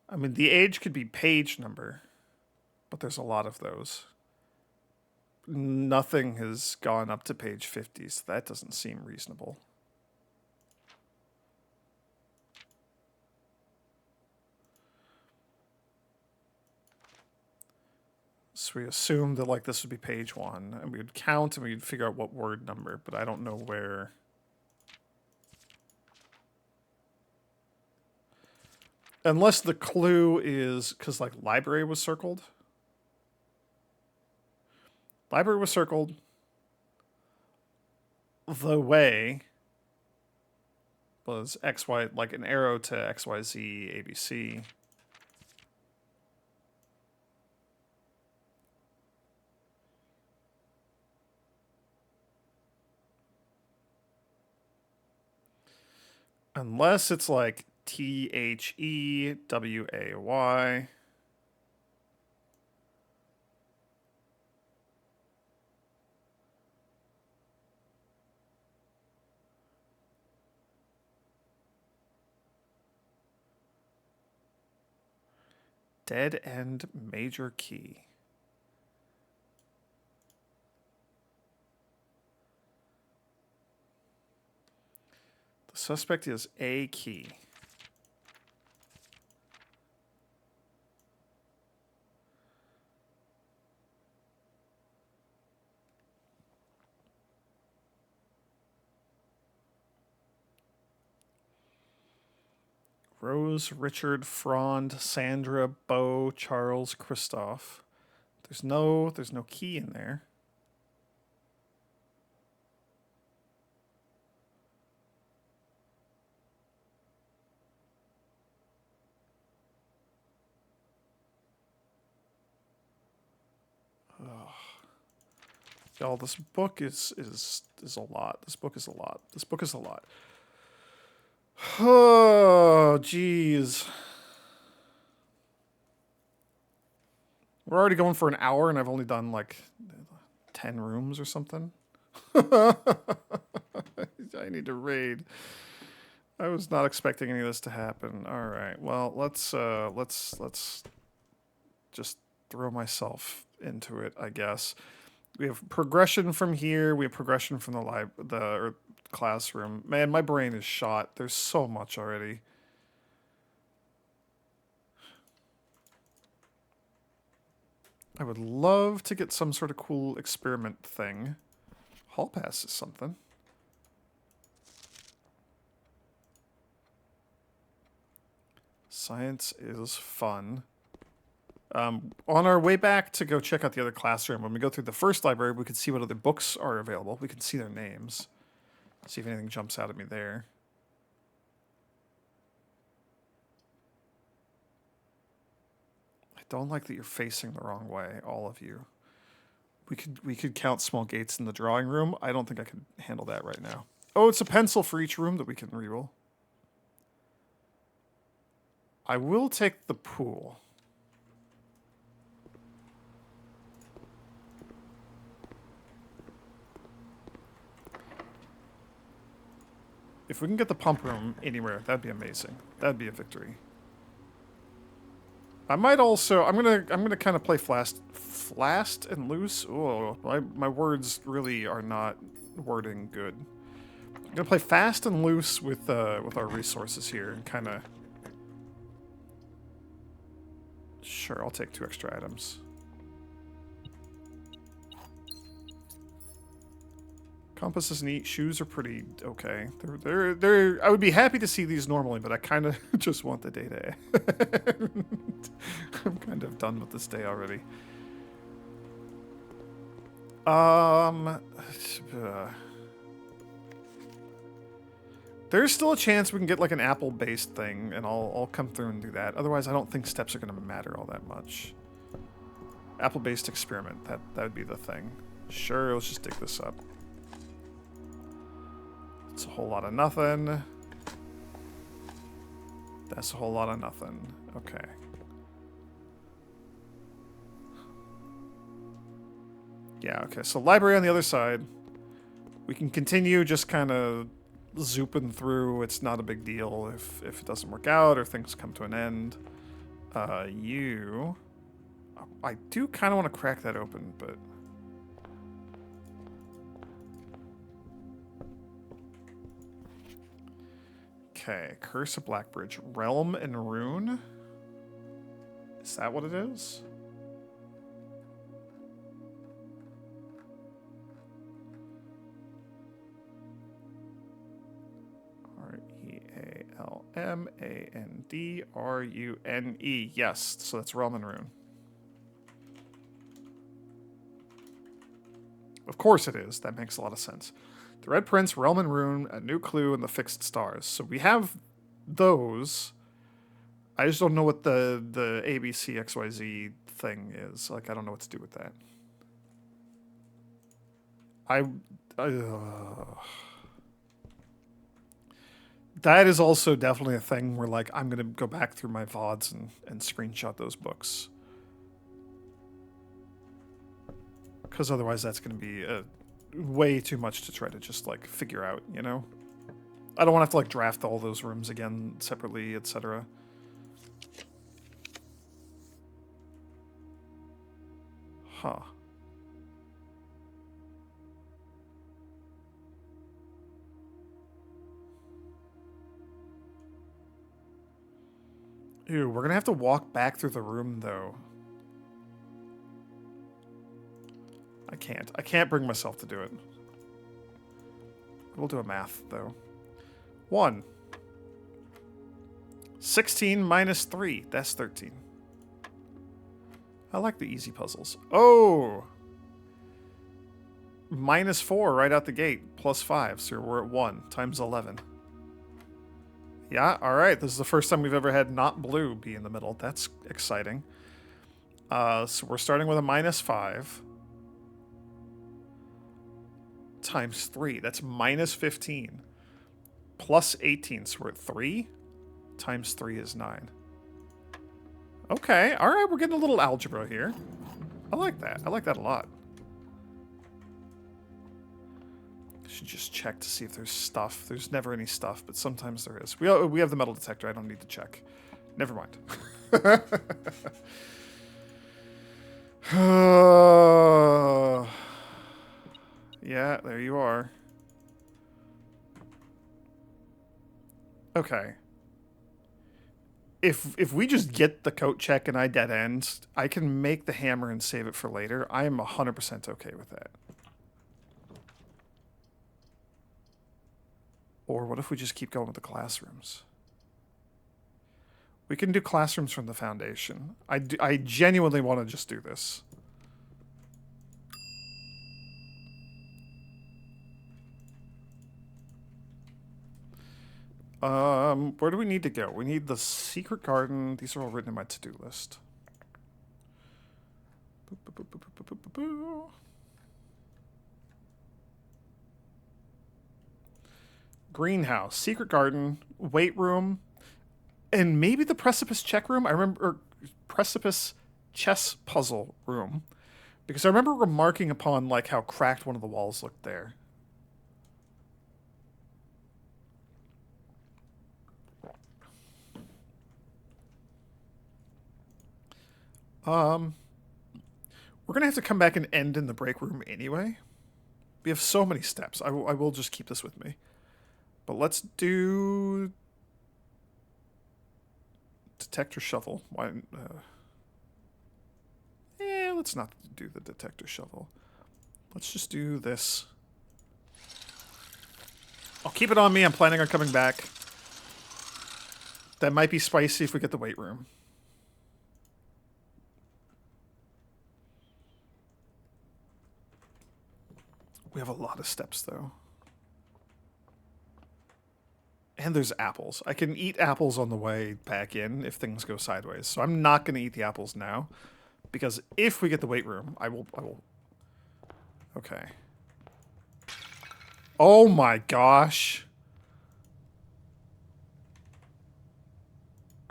I mean, the age could be page number, but there's a lot of those. Nothing has gone up to page 50, so that doesn't seem reasonable. So we assumed that like this would be page 1, and we would count and we'd figure out what word number, but I don't know where. Unless the clue is because like library was circled. Library was circled. The way was XY, like an arrow to XYZ, ABC. Unless it's like Theway. Dead End Major Key. The suspect is A key. Rose, Richard, Frond, Sandra, Beau, Charles, Christoph. There's no key in there. Y'all, this book is a lot. This book is a lot. This book is a lot. Oh, jeez. We're already going for an hour, and I've only done like 10 rooms or something. I need to raid. I was not expecting any of this to happen. All right. Well, let's just throw myself into it, I guess. We have progression from here. We have progression from the classroom. Man, my brain is shot. There's so much already. I would love to get some sort of cool experiment thing. Hall pass is something. Science is fun. On our way back to go check out the other classroom, when we go through the first library, we can see what other books are available. We can see their names. See if anything jumps out at me there. I don't like that you're facing the wrong way, all of you. We could count small gates in the drawing room. I don't think I could handle that right now. Oh, it's a pencil for each room that we can reroll. I will take the pool. If we can get the pump room anywhere, that'd be amazing. That'd be a victory. I might also. I'm gonna kind of play fast and loose. Oh, my words really are not wording good. I'm gonna play fast and loose with our resources here and kind of. Sure, I'll take 2 extra items. Compass is neat. Shoes are pretty okay. They're. I would be happy to see these normally, but I kind of just want the data. I'm kind of done with this day already. There's still a chance we can get like an apple-based thing, and I'll come through and do that. Otherwise, I don't think steps are going to matter all that much. Apple-based experiment. That would be the thing. Sure, let's just dig this up. It's a whole lot of nothing. That's a whole lot of nothing. Okay. Yeah, okay. So library on the other side. We can continue just kind of zooping through. It's not a big deal if it doesn't work out or things come to an end. I do kind of want to crack that open, but... Okay, Curse of Blackbridge. Realm and Rune? Is that what it is? Realmandrune. Yes, so that's Realm and Rune. Of course it is. That makes a lot of sense. The Red Prince, Realm and Rune, a new clue, and the Fixed Stars. So we have those. I just don't know what the ABC XYZ thing is. Like, I don't know what to do with that. That is also definitely a thing where, like, I'm going to go back through my VODs and screenshot those books. Because otherwise that's going to be way too much to try to just, like, figure out, you know? I don't want to have to, like, draft all those rooms again separately, etc. Huh. Ew, we're gonna have to walk back through the room, though. I can't. I can't bring myself to do it. We'll do a math, though. 1. 16 minus 3. That's 13. I like the easy puzzles. Oh! Minus 4 right out the gate. Plus 5. So we're at 1 times 11. Yeah, alright. This is the first time we've ever had not blue be in the middle. That's exciting. So we're starting with a minus 5. Times 3. That's minus 15. Plus 18. So we're at 3. Times 3 is 9. Okay, alright. We're getting a little algebra here. I like that. I like that a lot. Should just check to see if there's stuff. There's never any stuff, but sometimes there is. We have the metal detector. I don't need to check. Never mind. Yeah, there you are. Okay. If we just get the coat check and I dead end, I can make the hammer and save it for later. I am 100% okay with that. Or what if we just keep going with the classrooms? We can do classrooms from the foundation. I genuinely want to just do this. Where do we need to go? We need the secret garden. These are all written in my to-do list. Greenhouse, secret garden, weight room, and maybe the precipice check room. I remember, or precipice chess puzzle room, because I remember remarking upon like how cracked one of the walls looked there. We're gonna have to come back and end in the break room anyway. We have so many steps. I will just keep this with me. But let's do detector shovel. Why? Let's not do the detector shovel. Let's just do this. I'll keep it on me. I'm planning on coming back. That might be spicy if we get the weight room. We have a lot of steps, though. And there's apples. I can eat apples on the way back in if things go sideways. So I'm not going to eat the apples now. Because if we get the weight room, I will... Okay. Oh my gosh.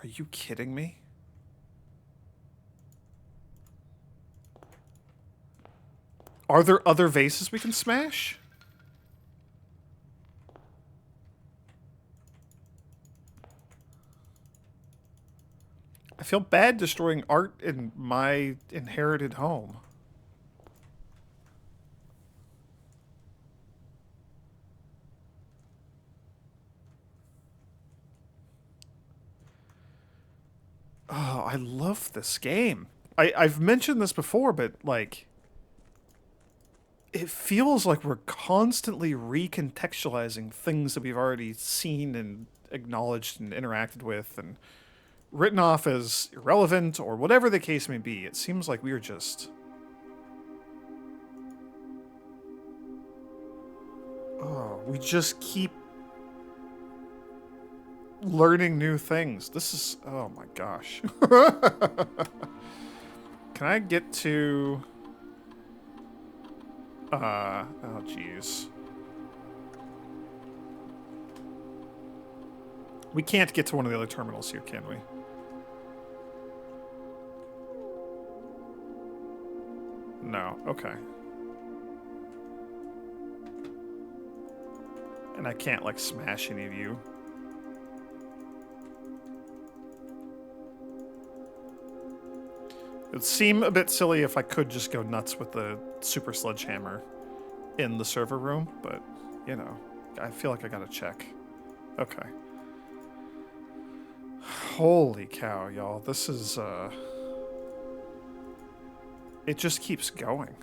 Are you kidding me? Are there other vases we can smash? I feel bad destroying art in my inherited home. Oh, I love this game. I've mentioned this before, but, like... It feels like we're constantly recontextualizing things that we've already seen and acknowledged and interacted with and written off as irrelevant or whatever the case may be. It seems like we're just... Oh, we just keep learning new things. This is... Oh my gosh. Can I get to... oh jeez. We can't get to one of the other terminals here, can we? No. Okay. And I can't, like, smash any of you. It would seem a bit silly if I could just go nuts with the super sledgehammer in the server room, but, you know, I feel like I gotta check. Okay. Holy cow, y'all. This is, it just keeps going.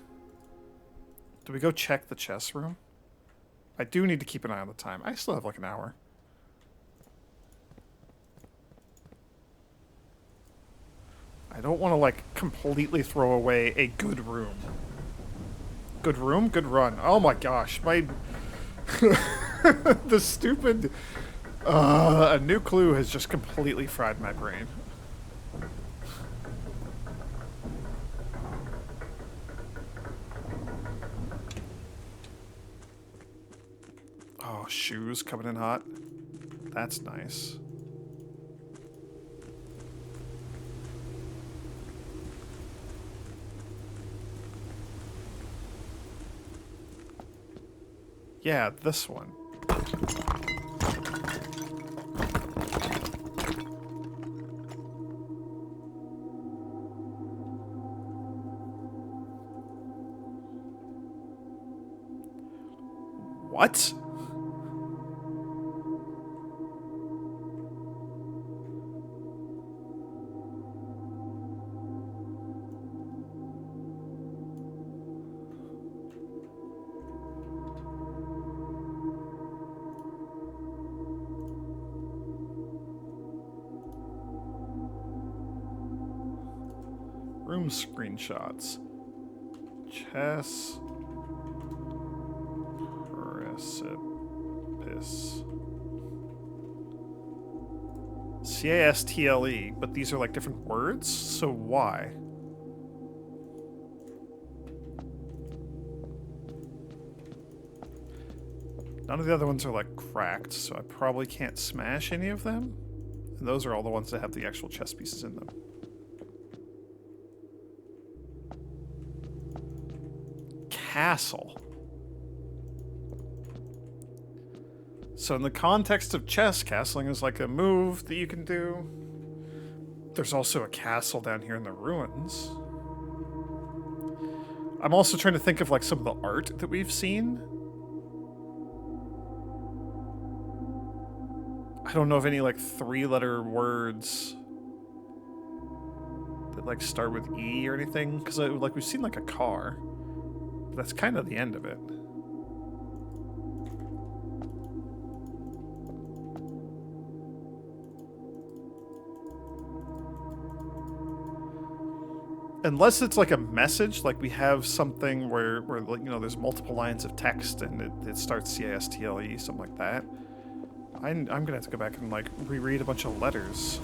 Do we go check the chess room? I do need to keep an eye on the time. I still have like an hour. I don't want to like completely throw away a good room. Good room? Good run. Oh my gosh. My... the stupid... a new clue has just completely fried my brain. Oh, shoes coming in hot. That's nice. Yeah, this one. What? Room screenshots. Chess. Precipice. CASTLE, but these are like different words, so why? None of the other ones are like cracked, so I probably can't smash any of them. And those are all the ones that have the actual chess pieces in them. Castle. So in the context of chess, castling is like a move that you can do. There's also a castle down here in the ruins. I'm also trying to think of like some of the art that we've seen. I don't know of any like 3-letter words that like start with E or anything, because like we've seen like a car. But that's kind of the end of it. Unless it's like a message, like we have something where like, you know, there's multiple lines of text and it starts CASTLE, something like that. I'm gonna have to go back and like reread a bunch of letters.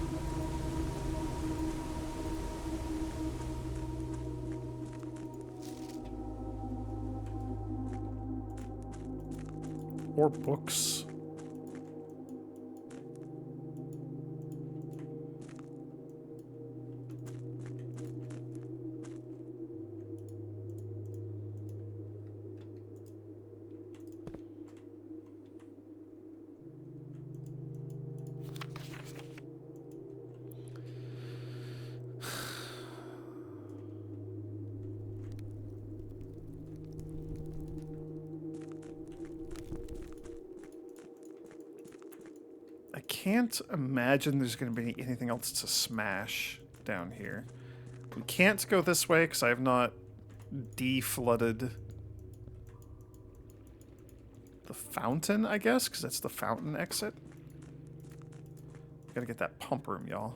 Or books. I can't imagine there's going to be anything else to smash down here. We can't go this way because I have not deflooded the fountain, I guess, because that's the fountain exit. Gotta get that pump room, y'all.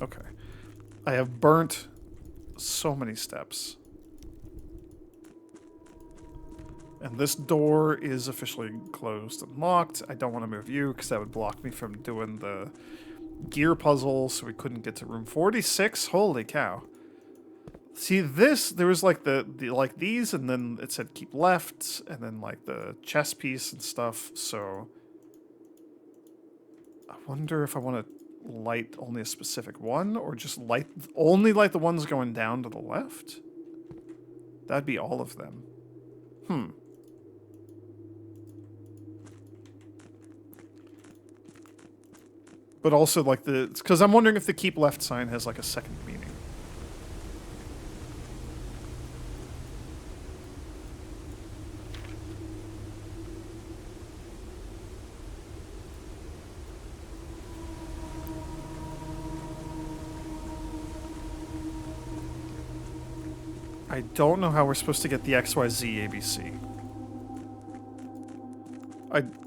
Okay. I have burnt so many steps. And this door is officially closed and locked. I don't want to move you because that would block me from doing the gear puzzle, so we couldn't get to room 46. Holy cow. See this, there was like the like these, and then it said keep left, and then like the chess piece and stuff. So I wonder if I want to light only a specific one, or just only light the ones going down to the left. That'd be all of them. But also like because I'm wondering if the keep left sign has like a second meaning. I don't know how we're supposed to get the XYZ ABC.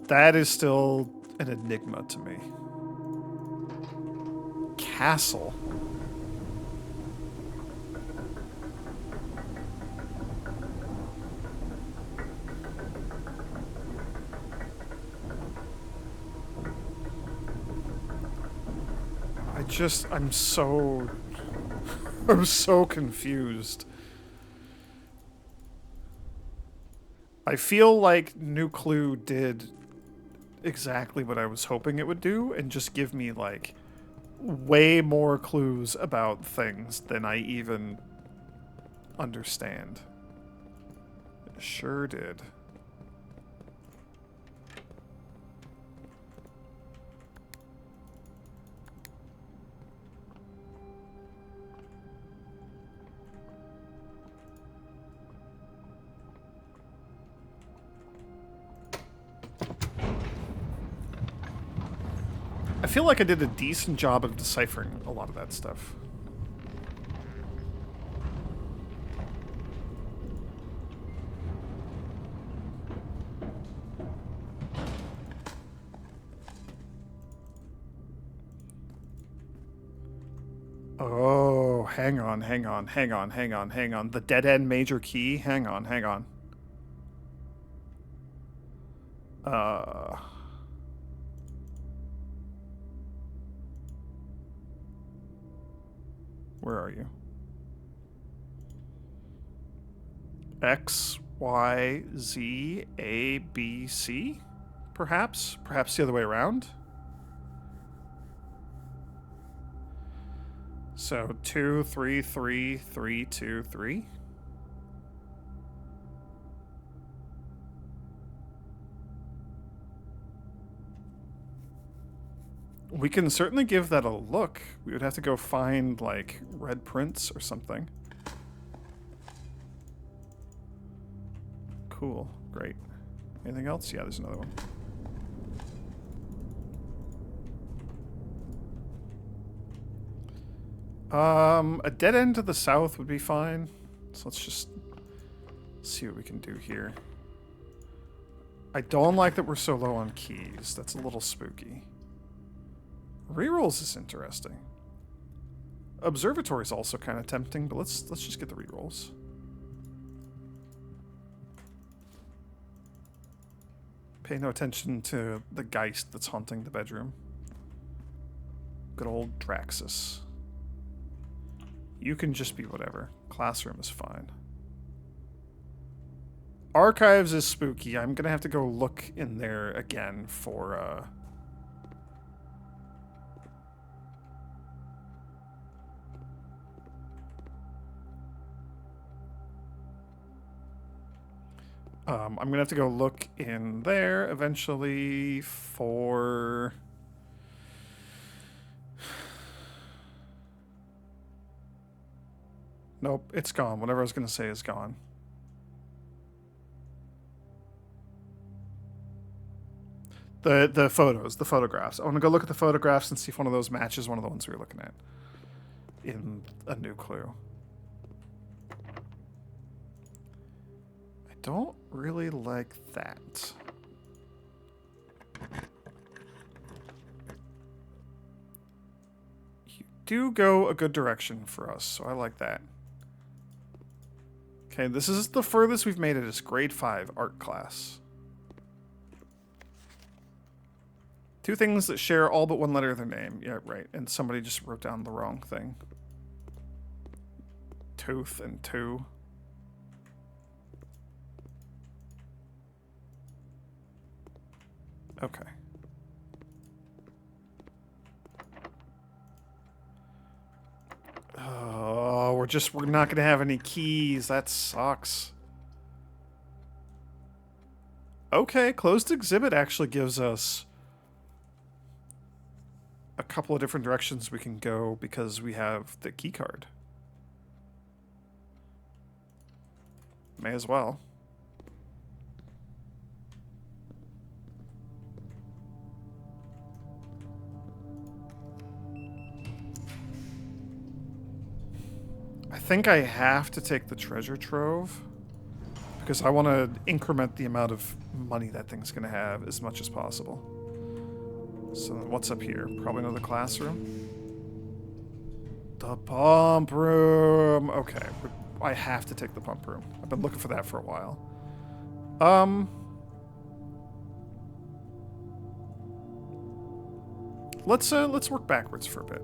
That is still an enigma to me. Castle. I'm so I'm so confused. I feel like New Clue did exactly what I was hoping it would do and just give me like way more clues about things than I even understand. It sure did. I feel like I did a decent job of deciphering a lot of that stuff. Oh, hang on. The dead end major key? Hang on. Where are you? X, Y, Z, A, B, C? Perhaps? Perhaps the other way around? So 2, 3, 3, 3, 2, 3. We can certainly give that a look. We would have to go find, like, red prints or something. Cool. Great. Anything else? Yeah, there's another one. A dead end to the south would be fine. So let's just see what we can do here. I don't like that we're so low on keys. That's a little spooky. Rerolls is interesting. Observatory is also kind of tempting, but let's just get the rerolls. Pay no attention to the Geist that's haunting the bedroom. Good old Draxus. You can just be whatever. Classroom is fine. Archives is spooky. I'm gonna have to go look in there again for, I'm gonna have to go look in there eventually for... Nope, it's gone. Whatever I was gonna say is gone. The photos, the photographs. I want to go look at the photographs and see if one of those matches one of the ones we were looking at in a New Clue. I don't really like that. You do go a good direction for us, so I like that. Okay, this is the furthest we've made it is grade 5 art class. 2 things that share all but one letter of their name. Yeah, right. And somebody just wrote down the wrong thing. tooth and 2. Okay. Oh, we're not gonna have any keys. That sucks. Okay, closed exhibit actually gives us a couple of different directions we can go because we have the key card. May as well. I think I have to take the treasure trove because I want to increment the amount of money that thing's going to have as much as possible. So what's up here? Probably another classroom. The pump room. Okay, I have to take the pump room. I've been looking for that for a while. Let's work backwards for a bit.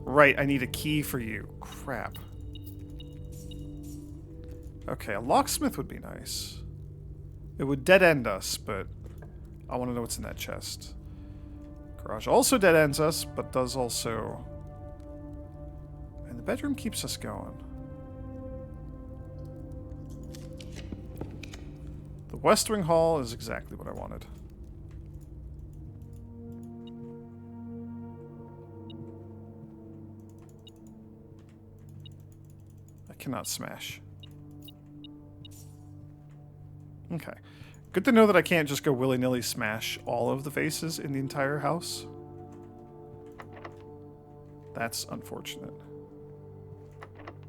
Right, I need a key for you. Crap. Okay, a locksmith would be nice. It would dead end us, but I want to know what's in that chest. Garage also dead ends us, but does also... And the bedroom keeps us going. The West Wing Hall is exactly what I wanted. I cannot smash. Okay. Good to know that I can't just go willy-nilly smash all of the faces in the entire house. That's unfortunate.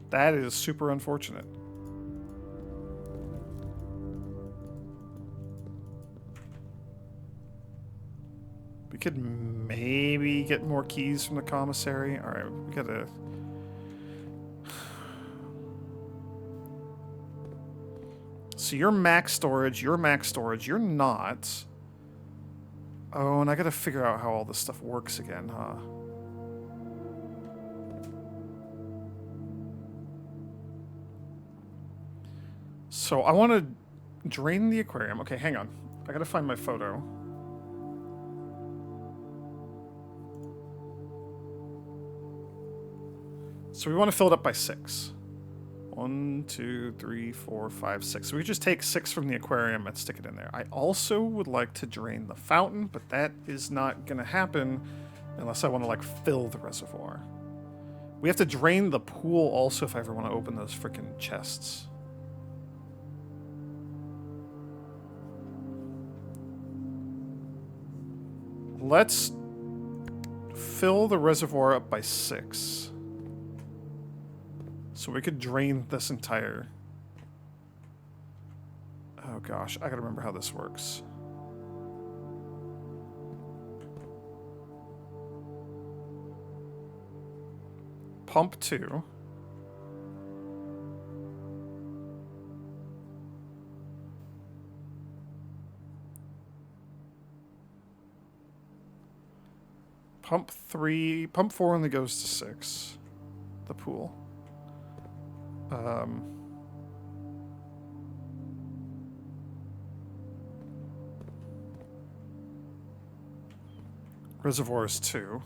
That is super unfortunate. We could maybe get more keys from the commissary. Alright, we gotta... So you're max storage, you're not. Oh, and I gotta figure out how all this stuff works again, huh? So I want to drain the aquarium. Okay, hang on. I gotta find my photo. So we want to fill it up by 6. 1, 2, 3, 4, 5, 6. So we just take 6 from the aquarium and stick it in there. I also would like to drain the fountain, but that is not going to happen unless I want to, like, fill the reservoir. We have to drain the pool also if I ever want to open those freaking chests. Let's fill the reservoir up by 6. So we could drain this entire... Oh gosh, I gotta remember how this works. Pump 2. Pump 3... Pump 4 only goes to 6. The pool. Reservoirs 2.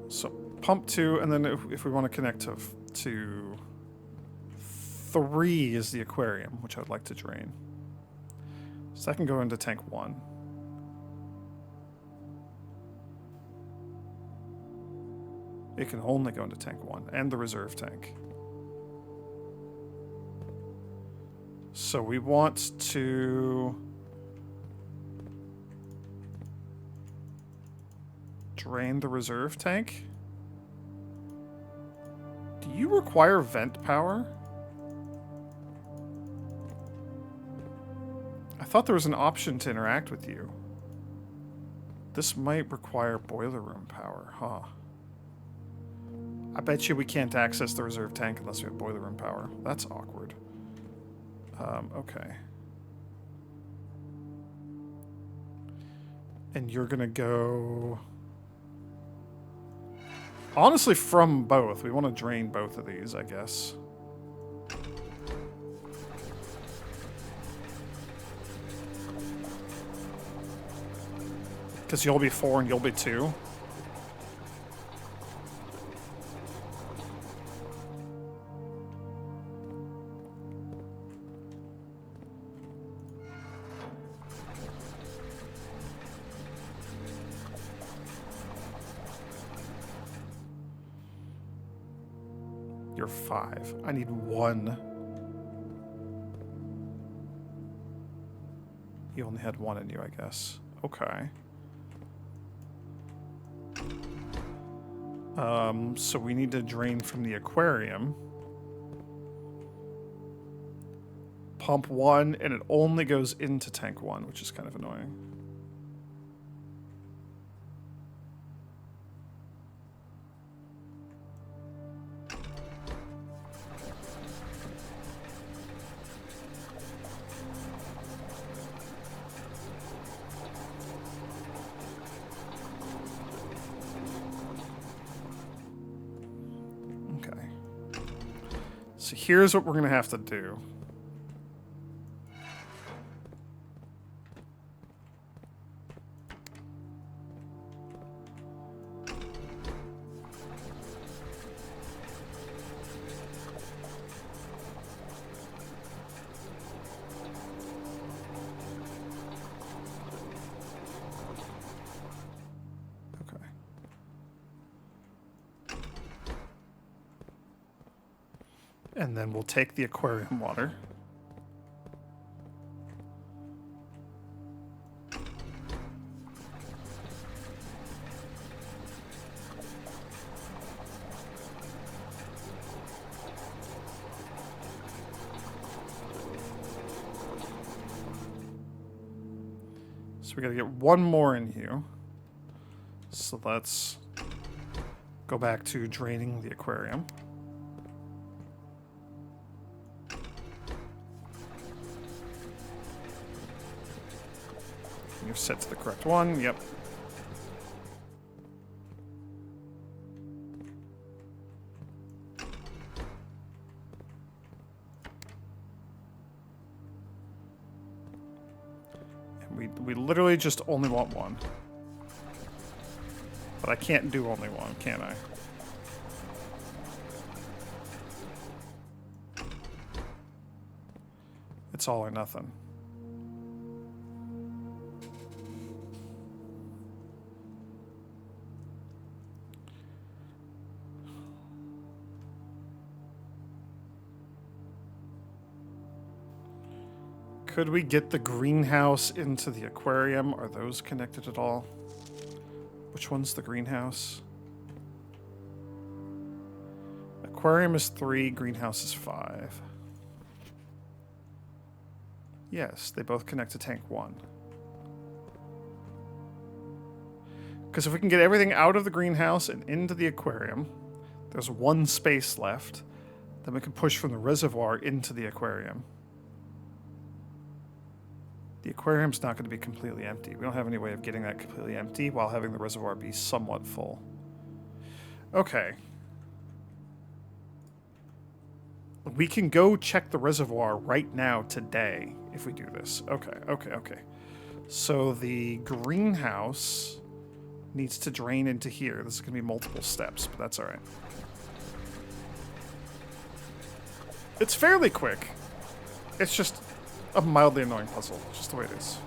So pump 2, and then if we want to connect to 3 is the aquarium, which I'd like to drain. So that can go into tank 1. It can only go into tank 1 and the reserve tank. So we want to drain the reserve tank. Do you require vent power? I thought there was an option to interact with you. This might require boiler room power, huh? I bet you we can't access the reserve tank unless we have boiler room power. That's awkward. Okay. And you're gonna go... Honestly, from both. We want to drain both of these, I guess. Because you'll be 4 and you'll be 2. You're 5. I need 1. You only had 1 in you, I guess. Okay. So we need to drain from the aquarium. Pump 1, and it only goes into tank 1, which is kind of annoying. So here's what we're going to have to do. Okay. And then we'll take the aquarium water. So we gotta get 1 more in here. So let's go back to draining the aquarium. You're set to the correct one, yep. And we literally just only want 1. But I can't do only 1, can I? It's all or nothing. Could we get the greenhouse into the aquarium? Are those connected at all? Which one's the greenhouse? Aquarium is 3, greenhouse is 5. Yes, they both connect to tank 1. Because if we can get everything out of the greenhouse and into the aquarium, there's 1 space left. Then we can push from the reservoir into the aquarium. The aquarium's not going to be completely empty. We don't have any way of getting that completely empty while having the reservoir be somewhat full. Okay. We can go check the reservoir right now today if we do this. Okay. So the greenhouse needs to drain into here. This is going to be multiple steps, but that's all right. It's fairly quick. It's just a mildly annoying puzzle, just the way it is.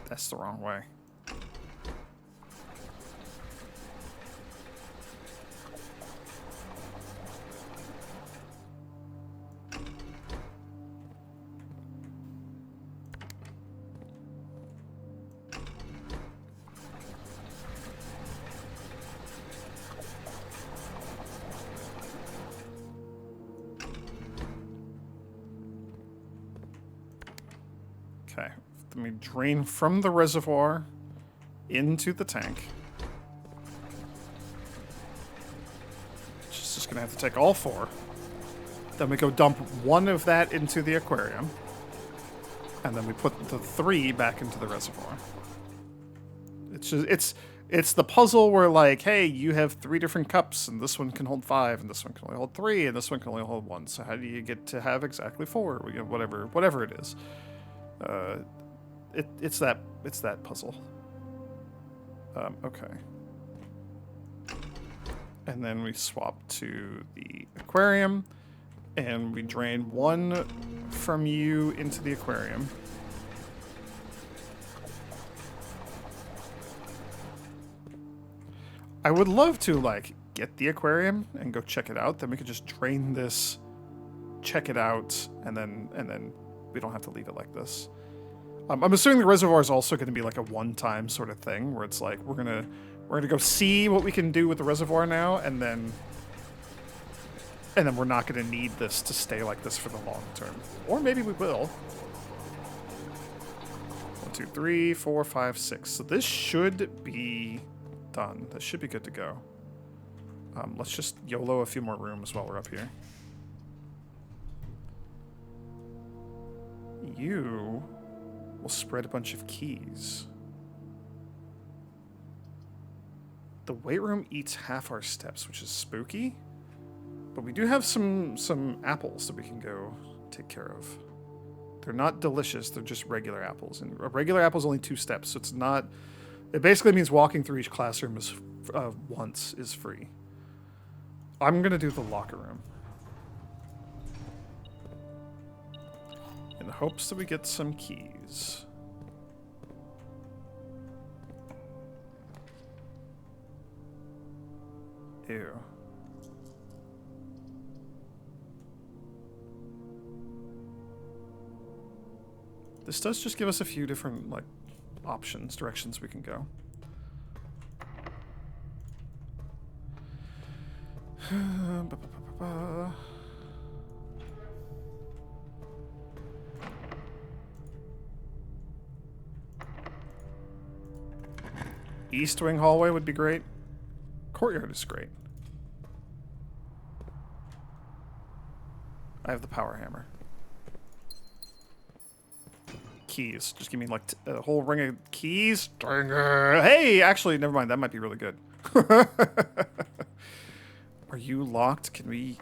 That's the wrong way. Okay. Then we drain from the reservoir into the tank. It's just gonna have to take all 4. Then we go dump 1 of that into the aquarium. And then we put the 3 back into the reservoir. It's just it's the puzzle where, like, hey, you have 3 different cups, and this one can hold 5, and this one can only hold 3, and this one can only hold 1. So how do you get to have exactly 4? You know, whatever it is. It's that puzzle. Okay. And then we swap to the aquarium, and we drain 1 from you into the aquarium. I would love to, like, get the aquarium and go check it out. Then we could just drain this, check it out, and then we don't have to leave it like this. I'm assuming the reservoir is also going to be like a one-time sort of thing, where it's like we're gonna go see what we can do with the reservoir now, and then we're not going to need this to stay like this for the long term. Or maybe we will. 1, 2, 3, 4, 5, 6. So this should be done. This should be good to go. Let's just YOLO a few more rooms while we're up here. You will spread a bunch of keys. The weight room eats half our steps, which is spooky. But we do have some apples that we can go take care of. They're not delicious, they're just regular apples. And a regular apple is only 2 steps, so it's not... It basically means walking through each classroom is, once is free. I'm going to do the locker room. In the hopes that we get some keys. Ew. This does just give us a few different, like, options, directions we can go. East wing hallway would be great. Courtyard is great. I have the power hammer. Keys. Just give me like a whole ring of keys. Hey, actually, never mind. That might be really good. Are you locked? Can we...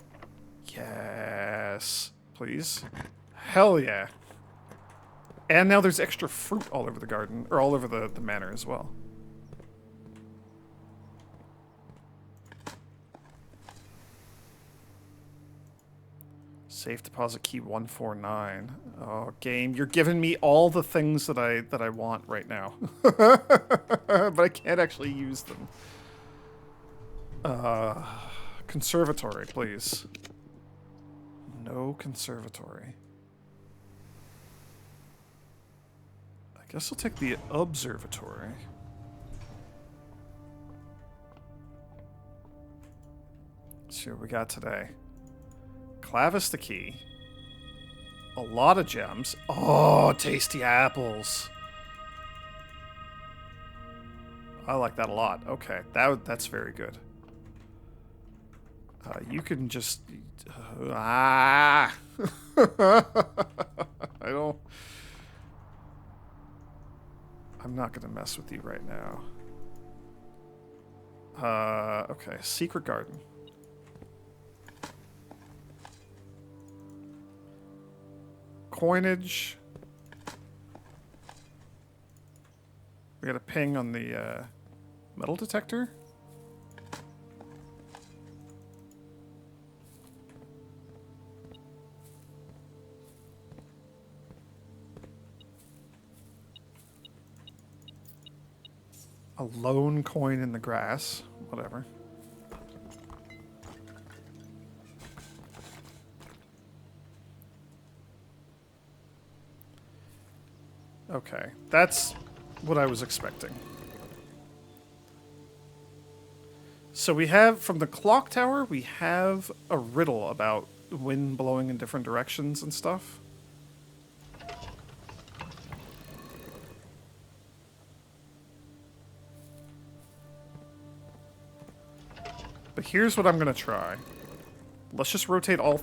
Yes. Please. Hell yeah. And now there's extra fruit all over the garden, or all over the manor as well. Safe deposit key 149. Oh, game, you're giving me all the things that I want right now. But I can't actually use them. Conservatory, please. No conservatory. I guess I'll take the observatory. Let's see what we got today. Clavis the key. A lot of gems. Oh, tasty apples. I like that a lot. Okay, that's very good. You can just... I don't... I'm not going to mess with you right now. Okay, secret garden. Coinage. We got a ping on the metal detector. A lone coin in the grass. Whatever. Okay, that's what I was expecting. So we have, from the clock tower, we have a riddle about wind blowing in different directions and stuff. here's what I'm gonna try. Let's just rotate all...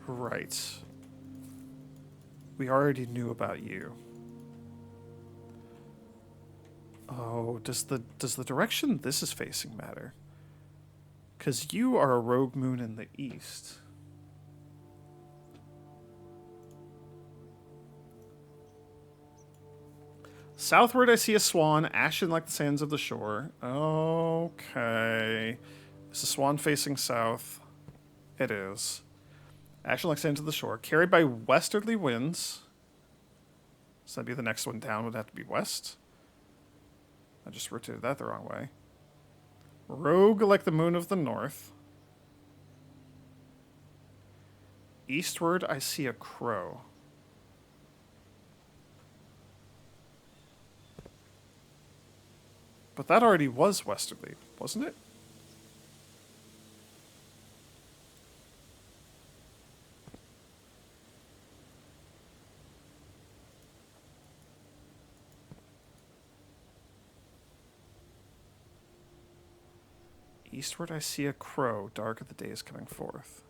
Right. We already knew about you. Oh, does the direction this is facing matter? Because you are a rogue moon in the east. Southward I see a swan, ashen like the sands of the shore. Okay. Is the swan facing south? It is. Ashen like sands of the shore. Carried by westerly winds. So that'd be the next one down would have to be west. I just rotated that the wrong way. Rogue like the moon of the north. Eastward I see a crow. But that already was westerly, wasn't it? Eastward I see a crow, dark of the day is coming forth.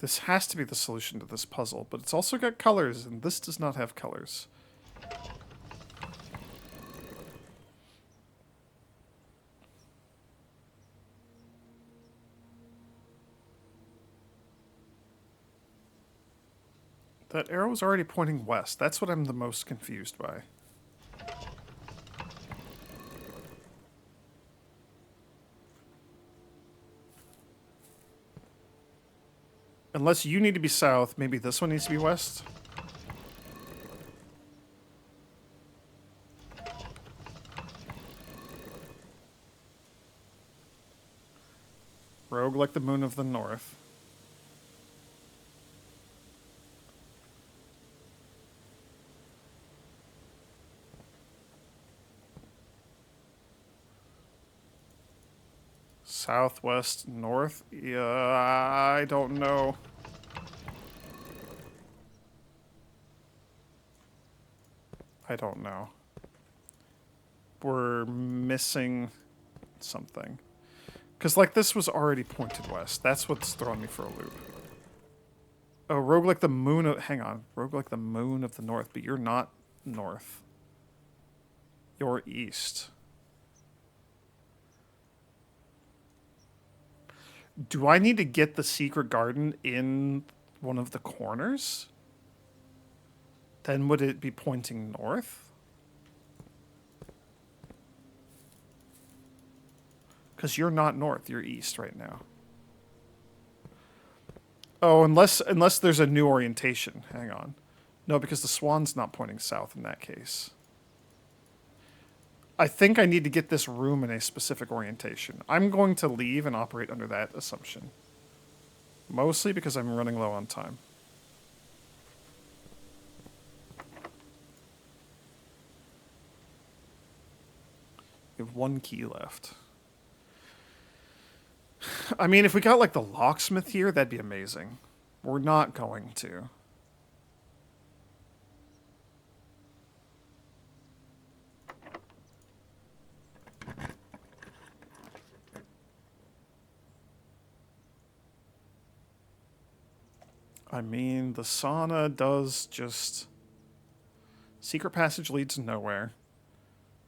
This has to be the solution to this puzzle, but it's also got colors, and this does not have colors. That arrow is already pointing west. That's what I'm the most confused by. Unless you need to be south, maybe this one needs to be west. Rogue like the moon of the north. Southwest, north? Yeah, I don't know. I don't know. We're missing something. Because, like, this was already pointed west. That's what's throwing me for a loop. Oh, rogue like the moon of... Hang on. Rogue like the moon of the north, but you're not north. You're east. Do I need to get the secret garden in one of the corners? Then would it be pointing north? Because you're not north, you're east right now. Oh, unless there's a new orientation. Hang on. No, because the swan's not pointing south in that case. I think I need to get this room in a specific orientation. I'm going to leave and operate under that assumption. Mostly because I'm running low on time. We have one key left. I mean, if we got, like, the locksmith here, that'd be amazing. We're not going to. I mean, the sauna does just... Secret passage leads nowhere.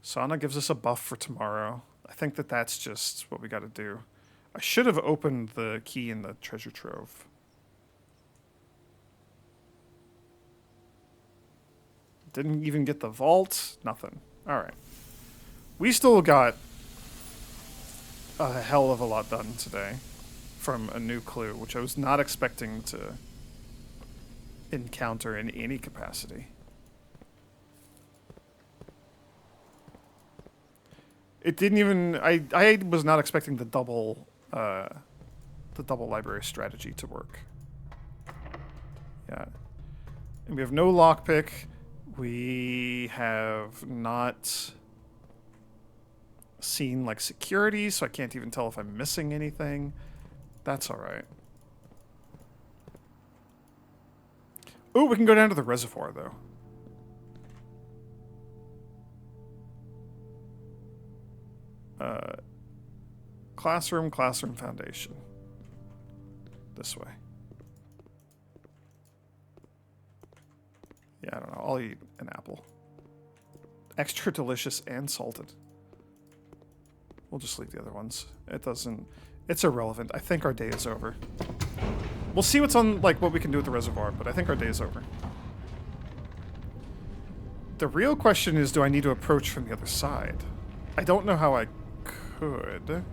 Sauna gives us a buff for tomorrow. I think that that's just what we gotta do. I should have opened the key in the treasure trove. Didn't even get the vault. Nothing. Alright. We still got a hell of a lot done today from a new clue, which I was not expecting to encounter in any capacity. It didn't even... I was not expecting the double library strategy to work. Yeah. And we have no lockpick. We have not... seen like security, so I can't even tell if I'm missing anything. That's all right. Ooh, we can go down to the reservoir though. Classroom, foundation. This way. Yeah, I don't know. I'll eat an apple. Extra delicious and salted. We'll just leave the other ones. It doesn't... It's irrelevant. I think our day is over. We'll see what's on, like, what we can do with the reservoir, but I think our day is over. The real question is, do I need to approach from the other side? I don't know how I could.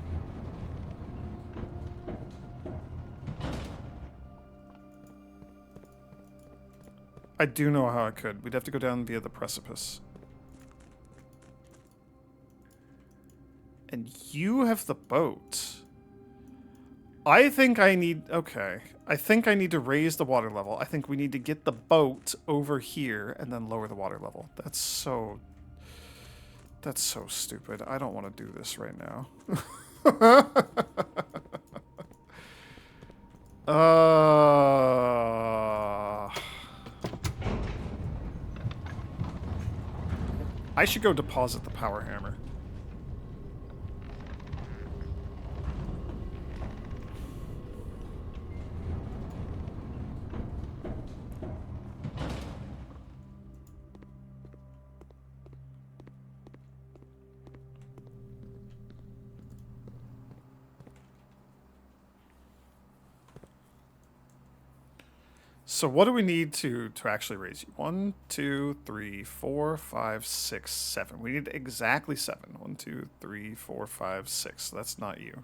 I do know how I could. We'd have to go down via the precipice. And you have the boat. I think I need... Okay. I think I need to raise the water level. I think we need to get the boat over here and then lower the water level. That's so stupid. I don't want to do this right now. I should go deposit the power hammer. So what do we need to actually raise you? 1, 2, 3, 4, 5, 6, 7. We need exactly 7. 1, 2, 3, 4, 5, 6. So that's not you.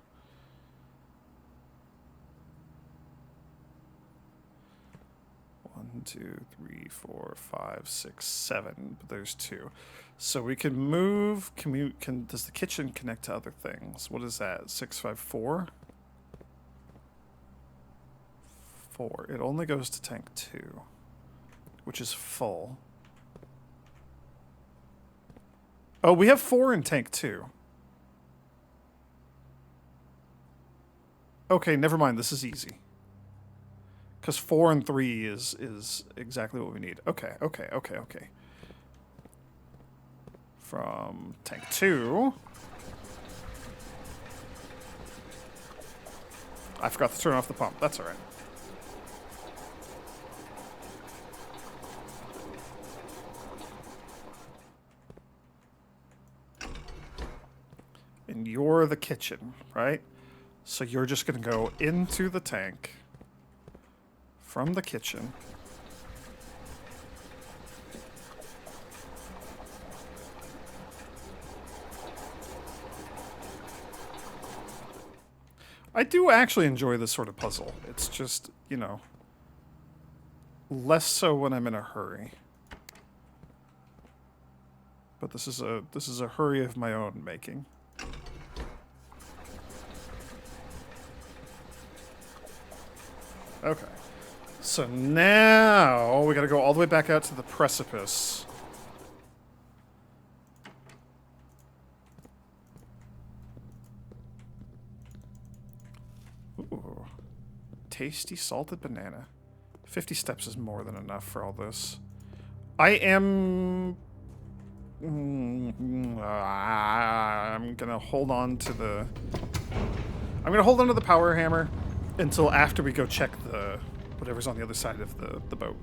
One, 2, 3, 4, 5, 6, 7. But there's 2. So we can move. Does the kitchen connect to other things? What is that? 6, 5, 4. 4. It only goes to tank 2, which is full. Oh, we have 4 in tank 2. Okay, never mind. This is easy. Because 4 and 3 is exactly what we need. Okay. From tank 2. I forgot to turn off the pump. That's all right. And you're the kitchen, right? So you're just going to go into the tank from the kitchen. I do actually enjoy this sort of puzzle. It's just, you know, less so when I'm in a hurry. But this is a hurry of my own making. Okay. So now we gotta go all the way back out to the precipice. Ooh. Tasty salted banana. 50 steps is more than enough for all this. I am... I'm gonna hold on to the... I'm gonna hold on to the power hammer until after we go check the whatever's on the other side of the boat.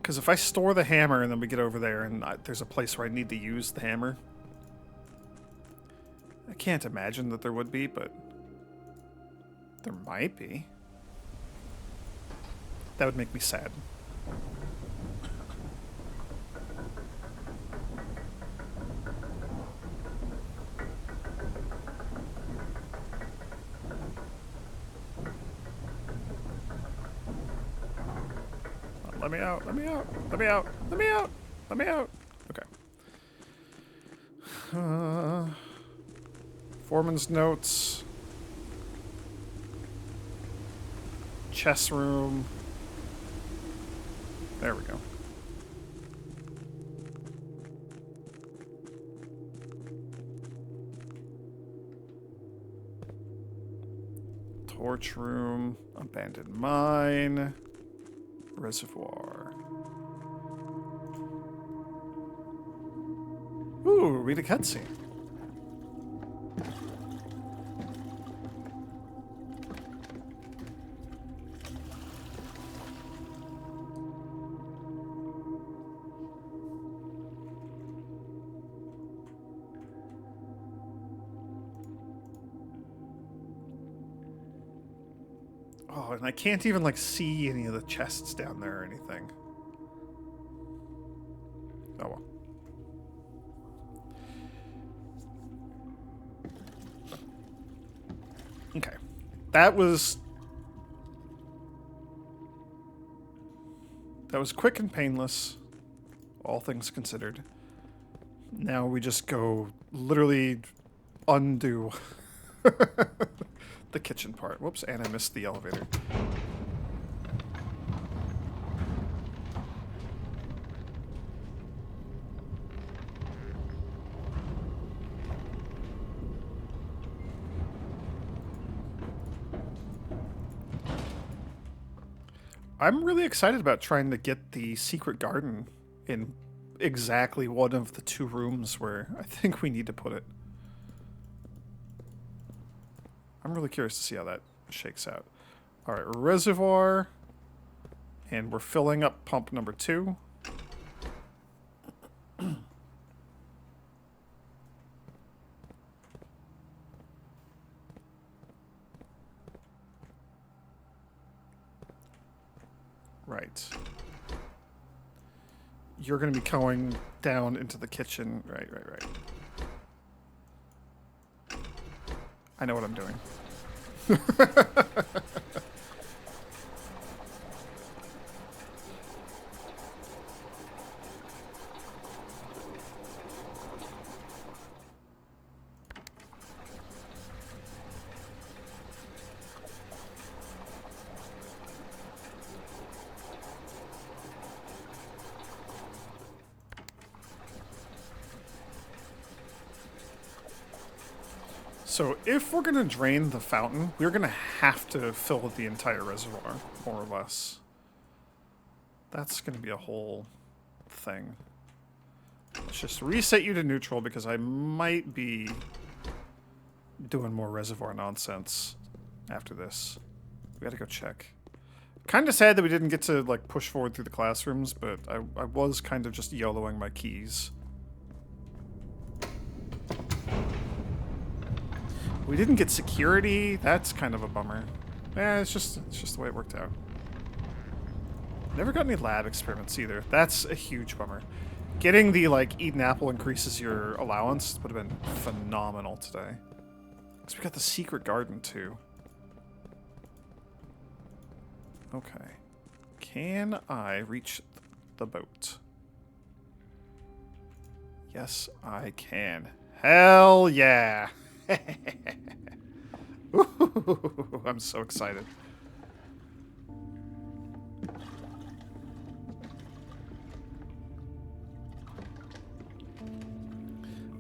Because if I store the hammer and then we get over there and there's a place where I need to use the hammer, I can't imagine that there would be, but there might be. That would make me sad. Let me out, let me out, let me out, let me out! Let me out. Okay. Foreman's notes. Chess room. There we go. Torch room. Abandoned mine. Reservoir. Ooh, read a cutscene. Oh, and I can't even, like, see any of the chests down there or anything. Oh, well. Okay. That was quick and painless, all things considered. Now we just go literally undo the kitchen part. Whoops, and I missed the elevator. I'm really excited about trying to get the secret garden in exactly one of the two rooms where I think we need to put it. I'm really curious to see how that shakes out. All right, reservoir. And we're filling up pump number 2. Right. You're going to be going down into the kitchen. Right. I know what I'm doing. So if we're going to drain the fountain, we're going to have to fill the entire reservoir, more or less. That's going to be a whole thing. Let's just reset you to neutral because I might be doing more reservoir nonsense after this. We gotta go check. Kind of sad that we didn't get to, like, push forward through the classrooms, but I was kind of just YOLOing my keys. We didn't get security. That's kind of a bummer. Yeah, it's just the way it worked out. Never got any lab experiments either. That's a huge bummer. Getting the, like, eat an apple increases your allowance would have been phenomenal today. Because we got the secret garden, too. Okay. Can I reach the boat? Yes, I can. Hell yeah! Ooh, I'm so excited.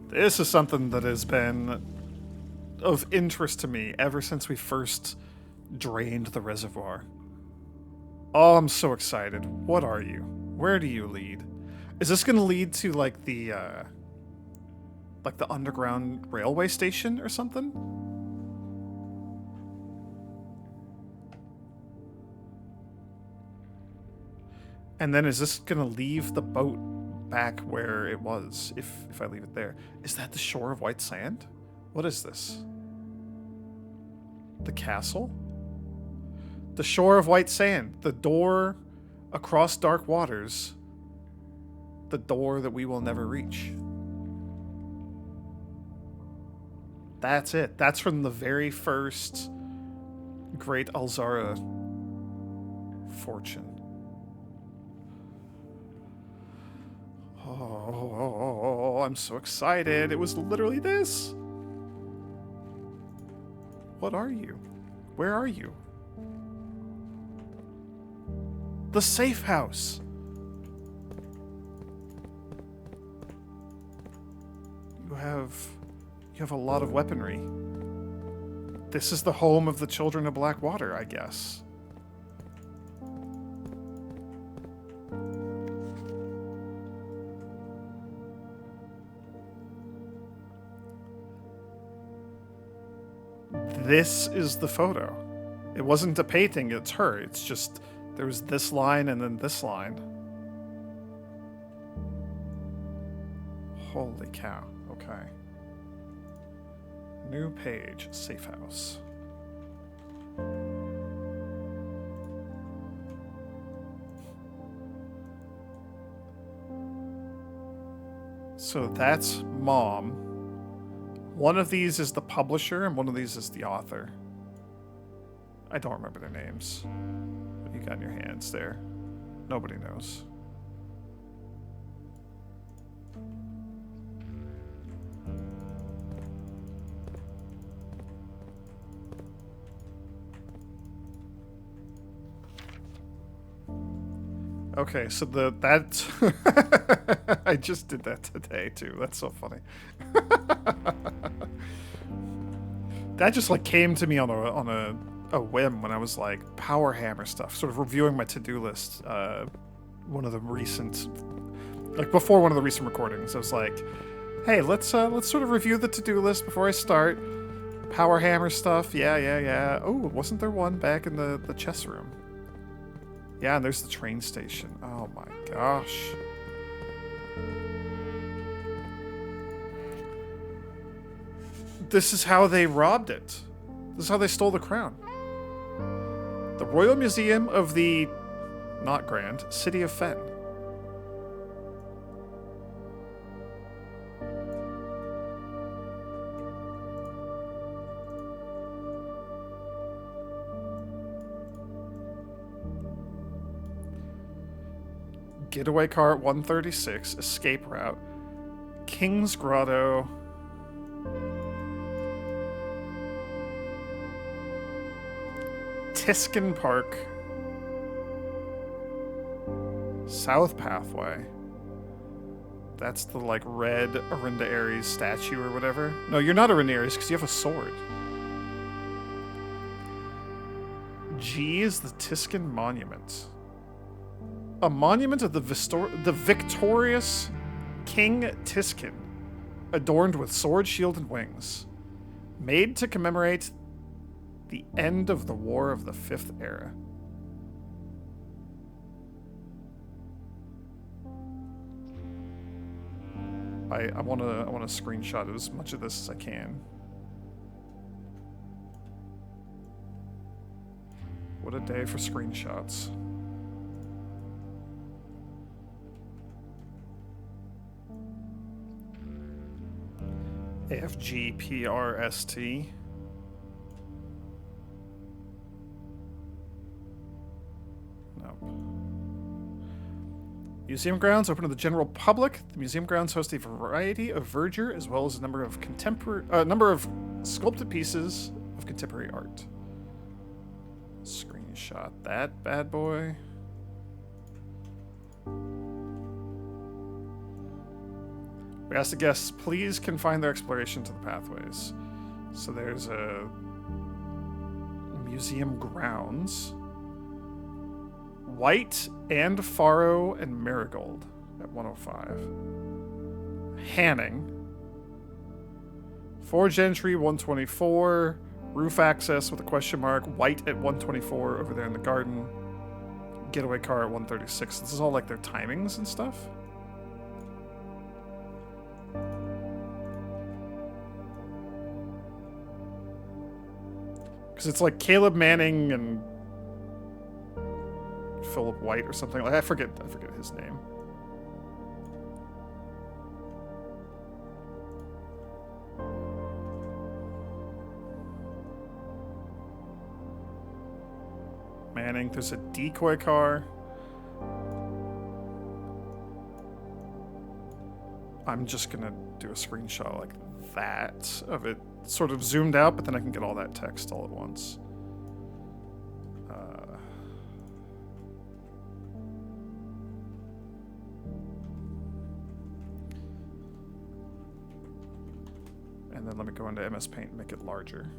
This is something that has been of interest to me ever since we first drained the reservoir. Oh, I'm so excited. What are you? Where do you lead? Is this going to lead to, like the underground railway station or something? And then is this going to leave the boat back where it was, if I leave it there? Is that the shore of white sand? What is this? The castle? The shore of white sand. The door across dark waters. The door that we will never reach. That's it. That's from the very first Great Alzara fortune. Oh, I'm so excited. It was literally this. What are you? Where are you? The safe house. You have a lot of weaponry. This is the home of the Children of Blackwater, I guess. This is the photo. It wasn't a painting, it's her. It's just, there was this line and then this line. Holy cow. Okay. New page, safe house. So that's Mom. One of these is the publisher and one of these is the author. I don't remember their names. What you got in your hands there? Nobody knows. Okay, so that I just did that today too. That's so funny. That just like came to me on a whim when I was like Power Hammer stuff, sort of reviewing my to-do list. One of the recent, like before one of the recent recordings, I was like, hey, let's sort of review the to-do list before I start. Power Hammer stuff, yeah. Oh, wasn't there one back in the chess room? Yeah, and there's the train station. Oh my gosh. This is how they robbed it. This is how they stole the crown. The Royal Museum of the, not Grand, City of Fen. Getaway car at 136, escape route, King's Grotto, Tiskin Park, South Pathway. That's the like red Arinda Ares statue or whatever. No, you're not Arinda Ares because you have a sword. G is the Tiskin Monument. A monument of the victorious King Tiskin, adorned with sword, shield, and wings, made to commemorate the end of the War of the Fifth Era. I want to screenshot as much of this as I can. What a day for screenshots. AFGPRST. Nope. Museum grounds open to the general public. The museum grounds host a variety of verdure as well as a number of sculpted pieces of contemporary art. Screenshot that bad boy. We asked the guests, please confine their exploration to the pathways. So there's a museum grounds. White and Faro and Marigold at 105. Hanning. Forge entry 124. Roof access with a question mark. White at 124 over there in the garden. Getaway car at 136. This is all like their timings and stuff. Because it's like Caleb Manning and Philip White or something. Like I forget his name. Manning, there's a decoy car. I'm just gonna do a screenshot like that of it sort of zoomed out, but then I can get all that text all at once. And then let me go into MS Paint and make it larger.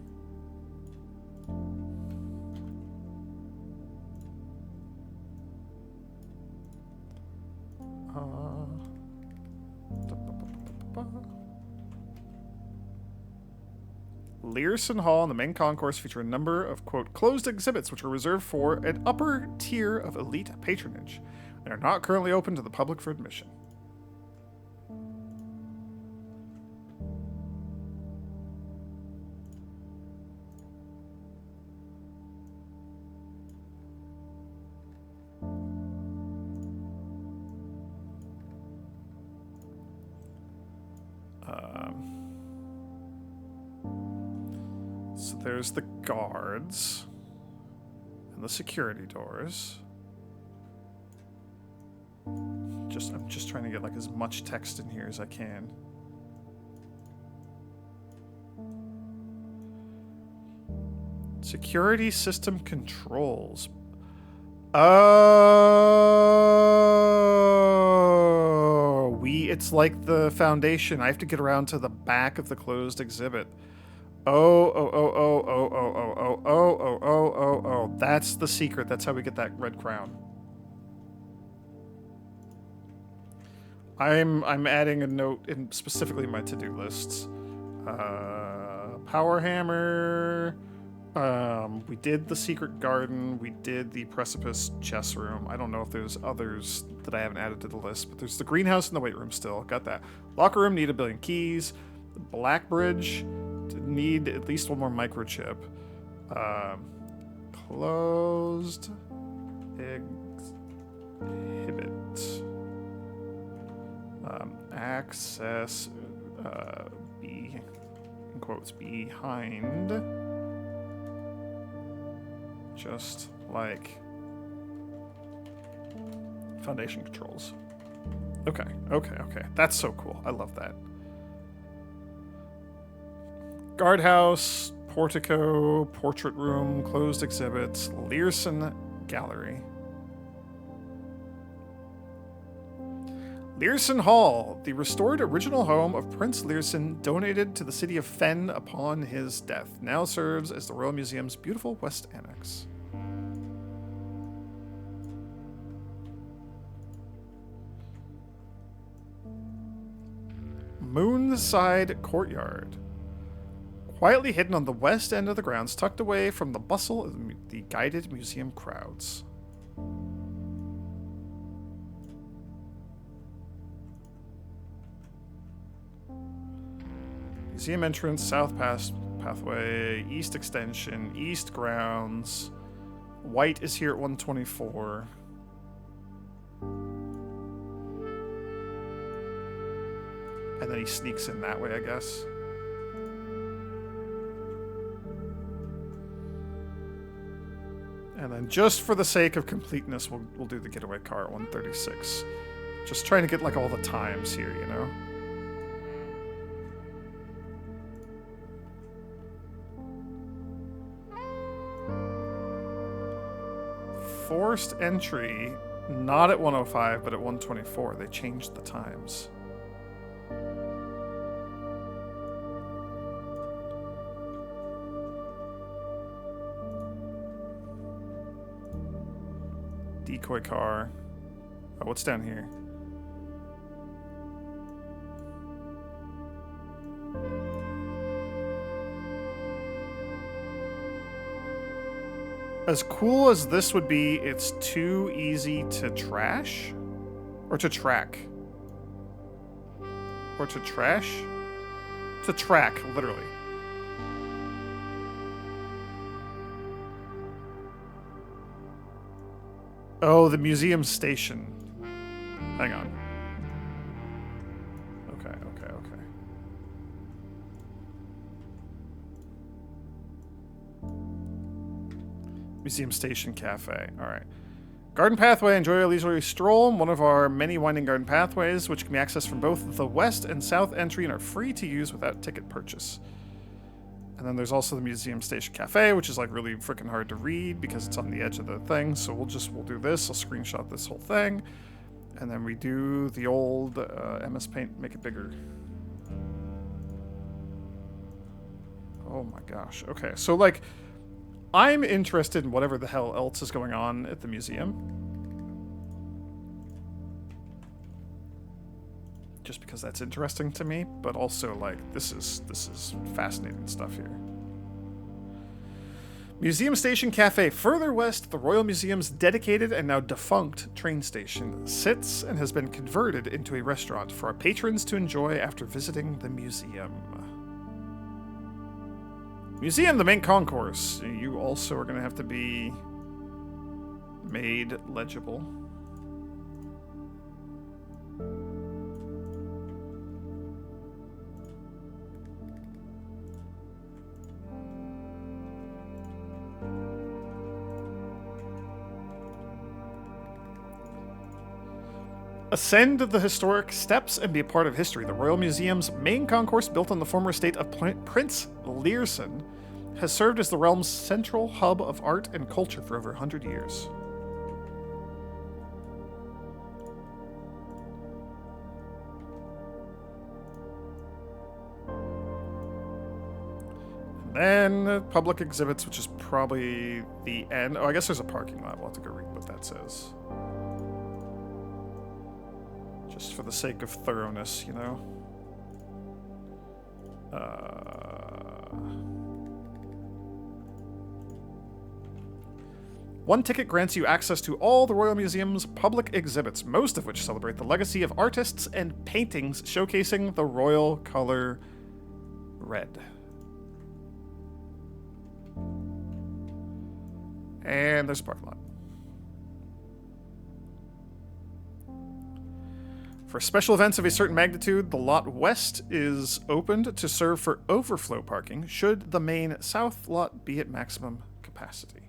Learson Hall and the main concourse feature a number of, quote, closed exhibits which are reserved for an upper tier of elite patronage and are not currently open to the public for admission. So there's the guards and the security doors. I'm just trying to get like as much text in here as I can. Security system controls. Oh, it's like the foundation. I have to get around to the back of the closed exhibit. Oh. That's the secret. That's how we get that red crown. I'm adding a note in specifically my to-do lists. Power hammer. We did the secret garden. We did the precipice chess room. I don't know if there's others that I haven't added to the list, but there's the greenhouse and the weight room still. Got that. Locker room, need 1 billion keys. The Black Bridge, need at least 1 more microchip. Closed exhibit. Access, be, in quotes, behind. Just like foundation controls. Okay. That's so cool. I love that. Guardhouse, portico, portrait room, closed exhibits, Learson Gallery. Learson Hall, the restored original home of Prince Learson, donated to the city of Fen upon his death, now serves as the Royal Museum's beautiful West Annex. Moonside Courtyard. Quietly hidden on the west end of the grounds, tucked away from the bustle of the guided museum crowds. Museum entrance, south pathway, east extension, east grounds. White is here at 124. And then he sneaks in that way, I guess. And then just for the sake of completeness, we'll do the getaway car at 136. Just trying to get like all the times here, you know? Forced entry, not at 105, but at 124. They changed the times. Decoy car. Oh, what's down here? As cool as this would be, it's too easy to trash? Or to track? Or to trash? To track, literally. Oh, the museum station. Hang on. Okay. Museum Station Cafe. All right. Garden pathway. Enjoy a leisurely stroll. One of our many winding garden pathways, which can be accessed from both the west and south entry and are free to use without ticket purchase. And then there's also the Museum Station Cafe, which is like really freaking hard to read because it's on the edge of the thing. So we'll do this. I'll screenshot this whole thing. And then we do the old MS Paint, make it bigger. Oh my gosh. Okay, so like, I'm interested in whatever the hell else is going on at the museum. Just because that's interesting to me, but also like, this is fascinating stuff here. Museum Station Cafe. Further west, the Royal Museum's dedicated and now defunct train station sits and has been converted into a restaurant for our patrons to enjoy after visiting the museum. Museum, the main concourse. You also are going to have to be made legible. Ascend the historic steps and be a part of history. The Royal Museum's main concourse, built on the former estate of Prince Learson, has served as the realm's central hub of art and culture for over 100 years. And then public exhibits, which is probably the end. Oh, I guess there's a parking lot. We'll have to go read what that says. Just for the sake of thoroughness, you know? One ticket grants you access to all the Royal Museum's public exhibits, most of which celebrate the legacy of artists and paintings showcasing the royal color red. And there's a parking lot. For special events of a certain magnitude, the lot west is opened to serve for overflow parking, should the main south lot be at maximum capacity.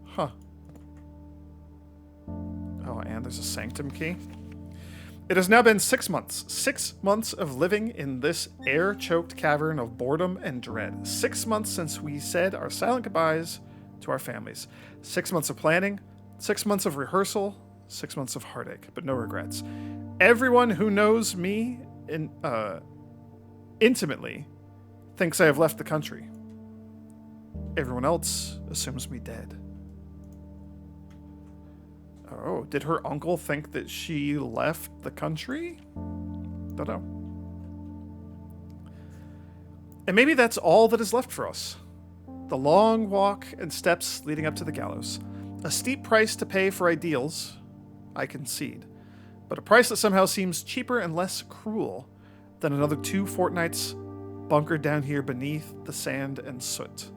Huh. Oh, and there's a sanctum key. It has now been 6 months. 6 months of living in this air-choked cavern of boredom and dread. 6 months since we said our silent goodbyes to our families. 6 months of planning. 6 months of rehearsal. 6 months of heartache, but no regrets. Everyone who knows me intimately thinks I have left the country. Everyone else assumes me dead. Oh, did her uncle think that she left the country? Don't know. And maybe that's all that is left for us. The long walk and steps leading up to the gallows. A steep price to pay for ideals, I concede. But a price that somehow seems cheaper and less cruel than another 2 fortnights bunkered down here beneath the sand and soot.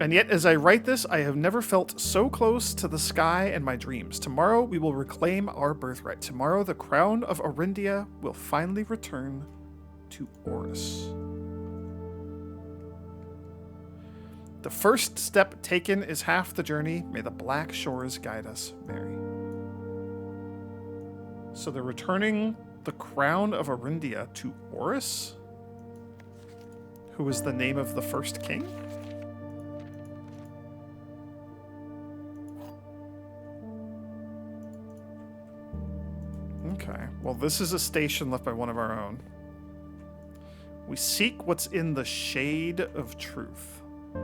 And yet, as I write this, I have never felt so close to the sky and my dreams. Tomorrow, we will reclaim our birthright. Tomorrow, the crown of Arindia will finally return to Oris. The first step taken is half the journey. May the black shores guide us, Mary. So they're returning the crown of Arindia to Oris? Who was the name of the first king? Okay, well, this is a station left by one of our own. We seek what's in the shade of truth. May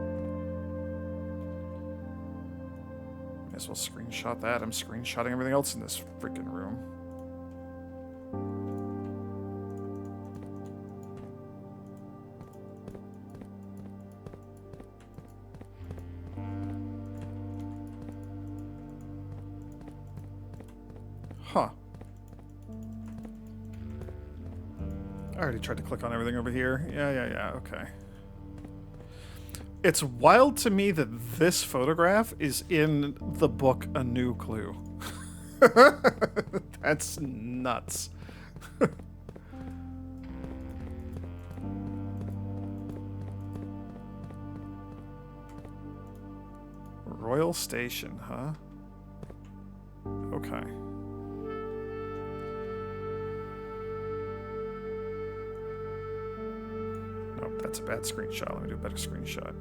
as well screenshot that. I'm screenshotting everything else in this freaking room. Huh. I already tried to click on everything over here. Yeah, okay. It's wild to me that this photograph is in the book A New Clue. That's nuts. Royal Station, huh? Okay. Nope, that's a bad screenshot. Let me do a better screenshot.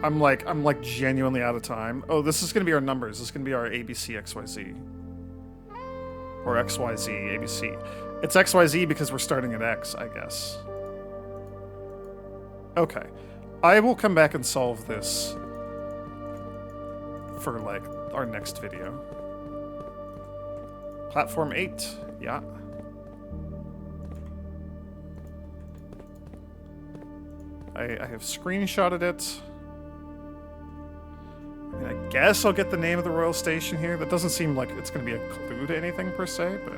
I'm like genuinely out of time. Oh, this is gonna be our numbers. This is gonna be our ABC XYZ. Or XYZ ABC. It's XYZ because we're starting at X, I guess. Okay. I will come back and solve this for, like, our next video. Platform 8. Yeah. I have screenshotted it. I mean, I guess I'll get the name of the Royal Station here. That doesn't seem like it's going to be a clue to anything per se, but...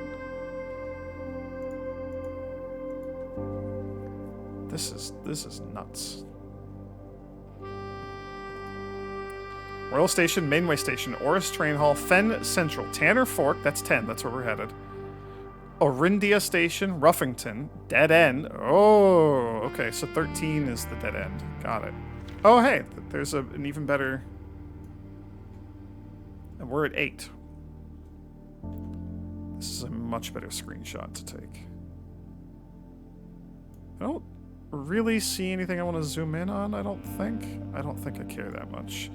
This is nuts. Royal Station, Mainway Station, Oris Train Hall, Fen Central, Tanner Fork, that's 10, that's where we're headed. Orindia Station, Ruffington, Dead End. Oh, okay, so 13 is the dead end. Got it. Oh, hey, there's an even better... And we're at 8. This is a much better screenshot to take. I don't really see anything I want to zoom in on, I don't think. I don't think I care that much.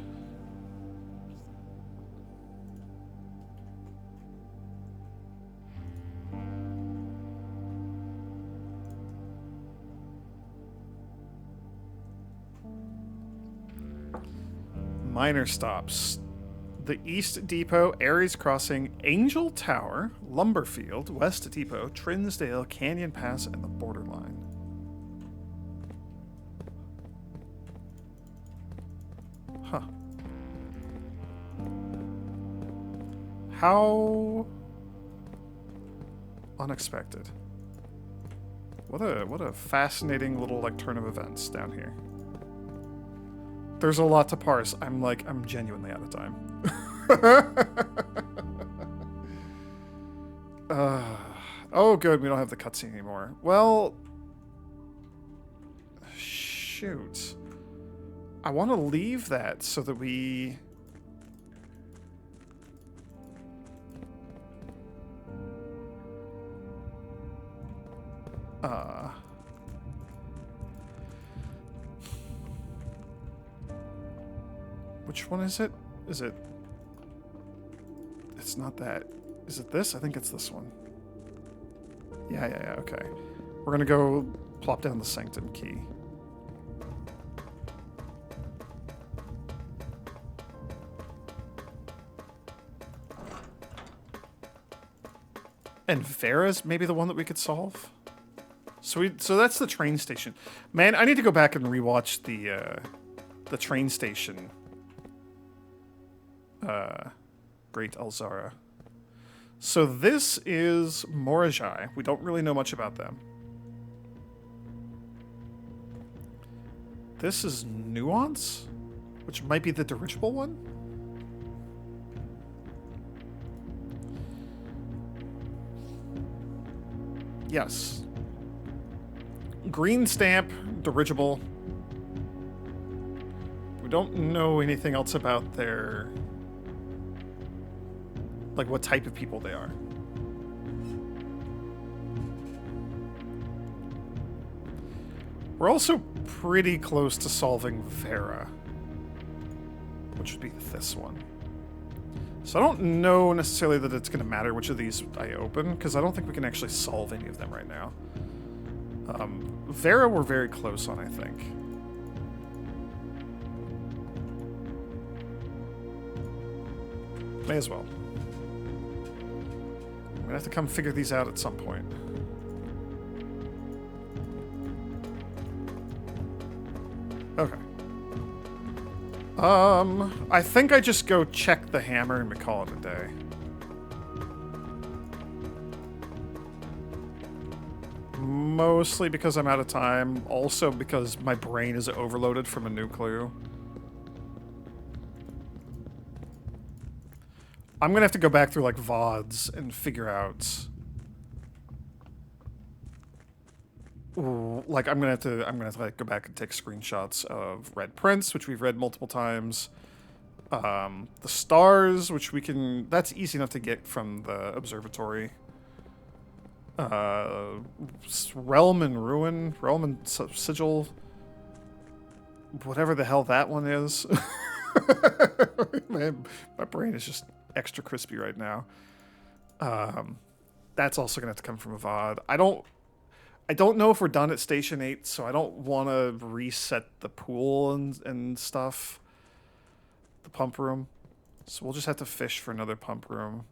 Minor stops. The East Depot, Aries Crossing, Angel Tower, Lumberfield, West Depot, Trinsdale, Canyon Pass, and the Borderline. Huh. How unexpected. What a fascinating little, like, turn of events down here. There's a lot to parse. I'm genuinely out of time. Oh, good. We don't have the cutscene anymore. Well, shoot. I want to leave that so that we... Which one is it? Is it... It's not that. Is it this? I think it's this one. Yeah, okay. We're gonna go plop down the Sanctum key. And Vera's maybe the one that we could solve? So that's the train station. Man, I need to go back and rewatch the train station. Great Alzara. So this is Morajai. We don't really know much about them. This is Nuance, which might be the dirigible one. Yes. Green stamp, dirigible. We don't know anything else about their... like what type of people they are. We're also pretty close to solving Vera, which would be this one. So I don't know necessarily that it's going to matter which of these I open, because I don't think we can actually solve any of them right now. Vera we're very close on, I think. May as well. I'm gonna have to come figure these out at some point. Okay. I think I just go check the hammer and we call it a day. Mostly because I'm out of time. Also because my brain is overloaded from a new clue. I'm gonna have to go back through like VODs and figure out. Ooh, like I'm gonna have to like go back and take screenshots of Red Prince, which we've read multiple times. The stars, which we can. That's easy enough to get from the observatory. Realm and Ruin, Realm and Sigil, whatever the hell that one is. my brain is just extra crispy right now. That's also gonna have to come from a VOD. I don't know if we're done at Station 8, so I don't want to reset the pool and stuff. The pump room. So we'll just have to fish for another pump room.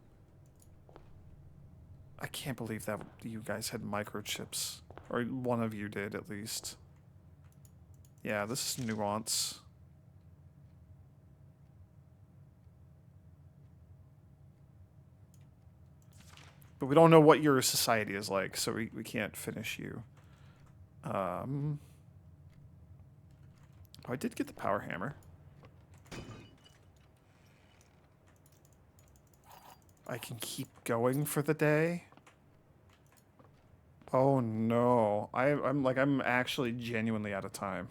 I can't believe that you guys had microchips. Or one of you did, at least. Yeah, this is nuance. But we don't know what your society is like, so we can't finish you. Oh, I did get the power hammer. I can keep going for the day. Oh no. I'm actually genuinely out of time.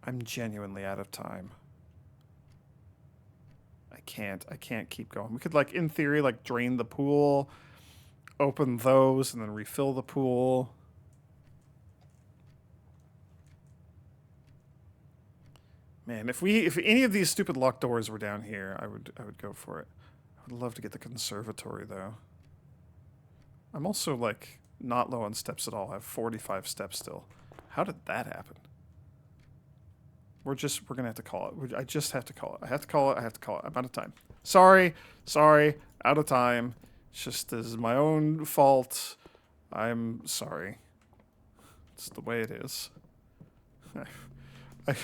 I'm genuinely out of time. I can't keep going. We could like in theory like drain the pool, open those and then refill the pool. Man, if any of these stupid locked doors were down here, I would go for it. I would love to get the conservatory though. I'm also like not low on steps at all. I have 45 steps still. How did that happen? We're gonna have to call it. I just have to call it. I have to call it. I'm out of time. Sorry, out of time. It's just this is my own fault. I'm sorry. It's the way it is.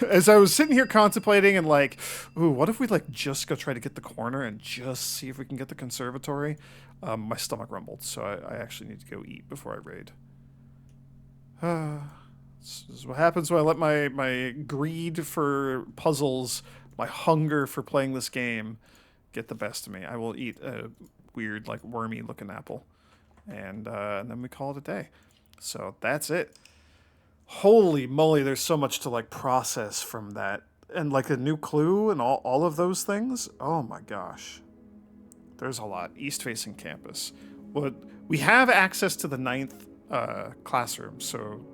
As I was sitting here contemplating and like, ooh, what if we like just go try to get the corner and just see if we can get the conservatory? My stomach rumbled, so I actually need to go eat before I raid. This is what happens when I let my greed for puzzles, my hunger for playing this game, get the best of me. I will eat a weird, like, wormy-looking apple. And then we call it a day. So that's it. Holy moly, there's so much to, like, process from that. And, like, a new clue and all of those things. Oh, my gosh. There's a lot. East-facing campus. Well, we have access to the 9th classroom, so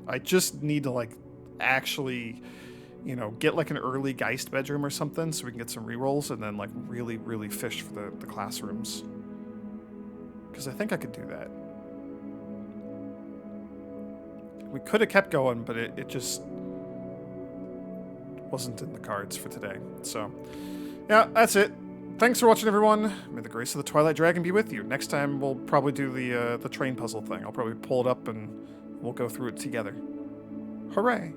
I just need to, like, actually, you know, get, like, an early Geist bedroom or something so we can get some rerolls and then, like, really, really fish for the classrooms. Because I think I could do that. We could have kept going, but it just wasn't in the cards for today. So, yeah, that's it. Thanks for watching, everyone. May the grace of the Twilight Dragon be with you. Next time, we'll probably do the train puzzle thing. I'll probably pull it up and we'll go through it together. Hooray!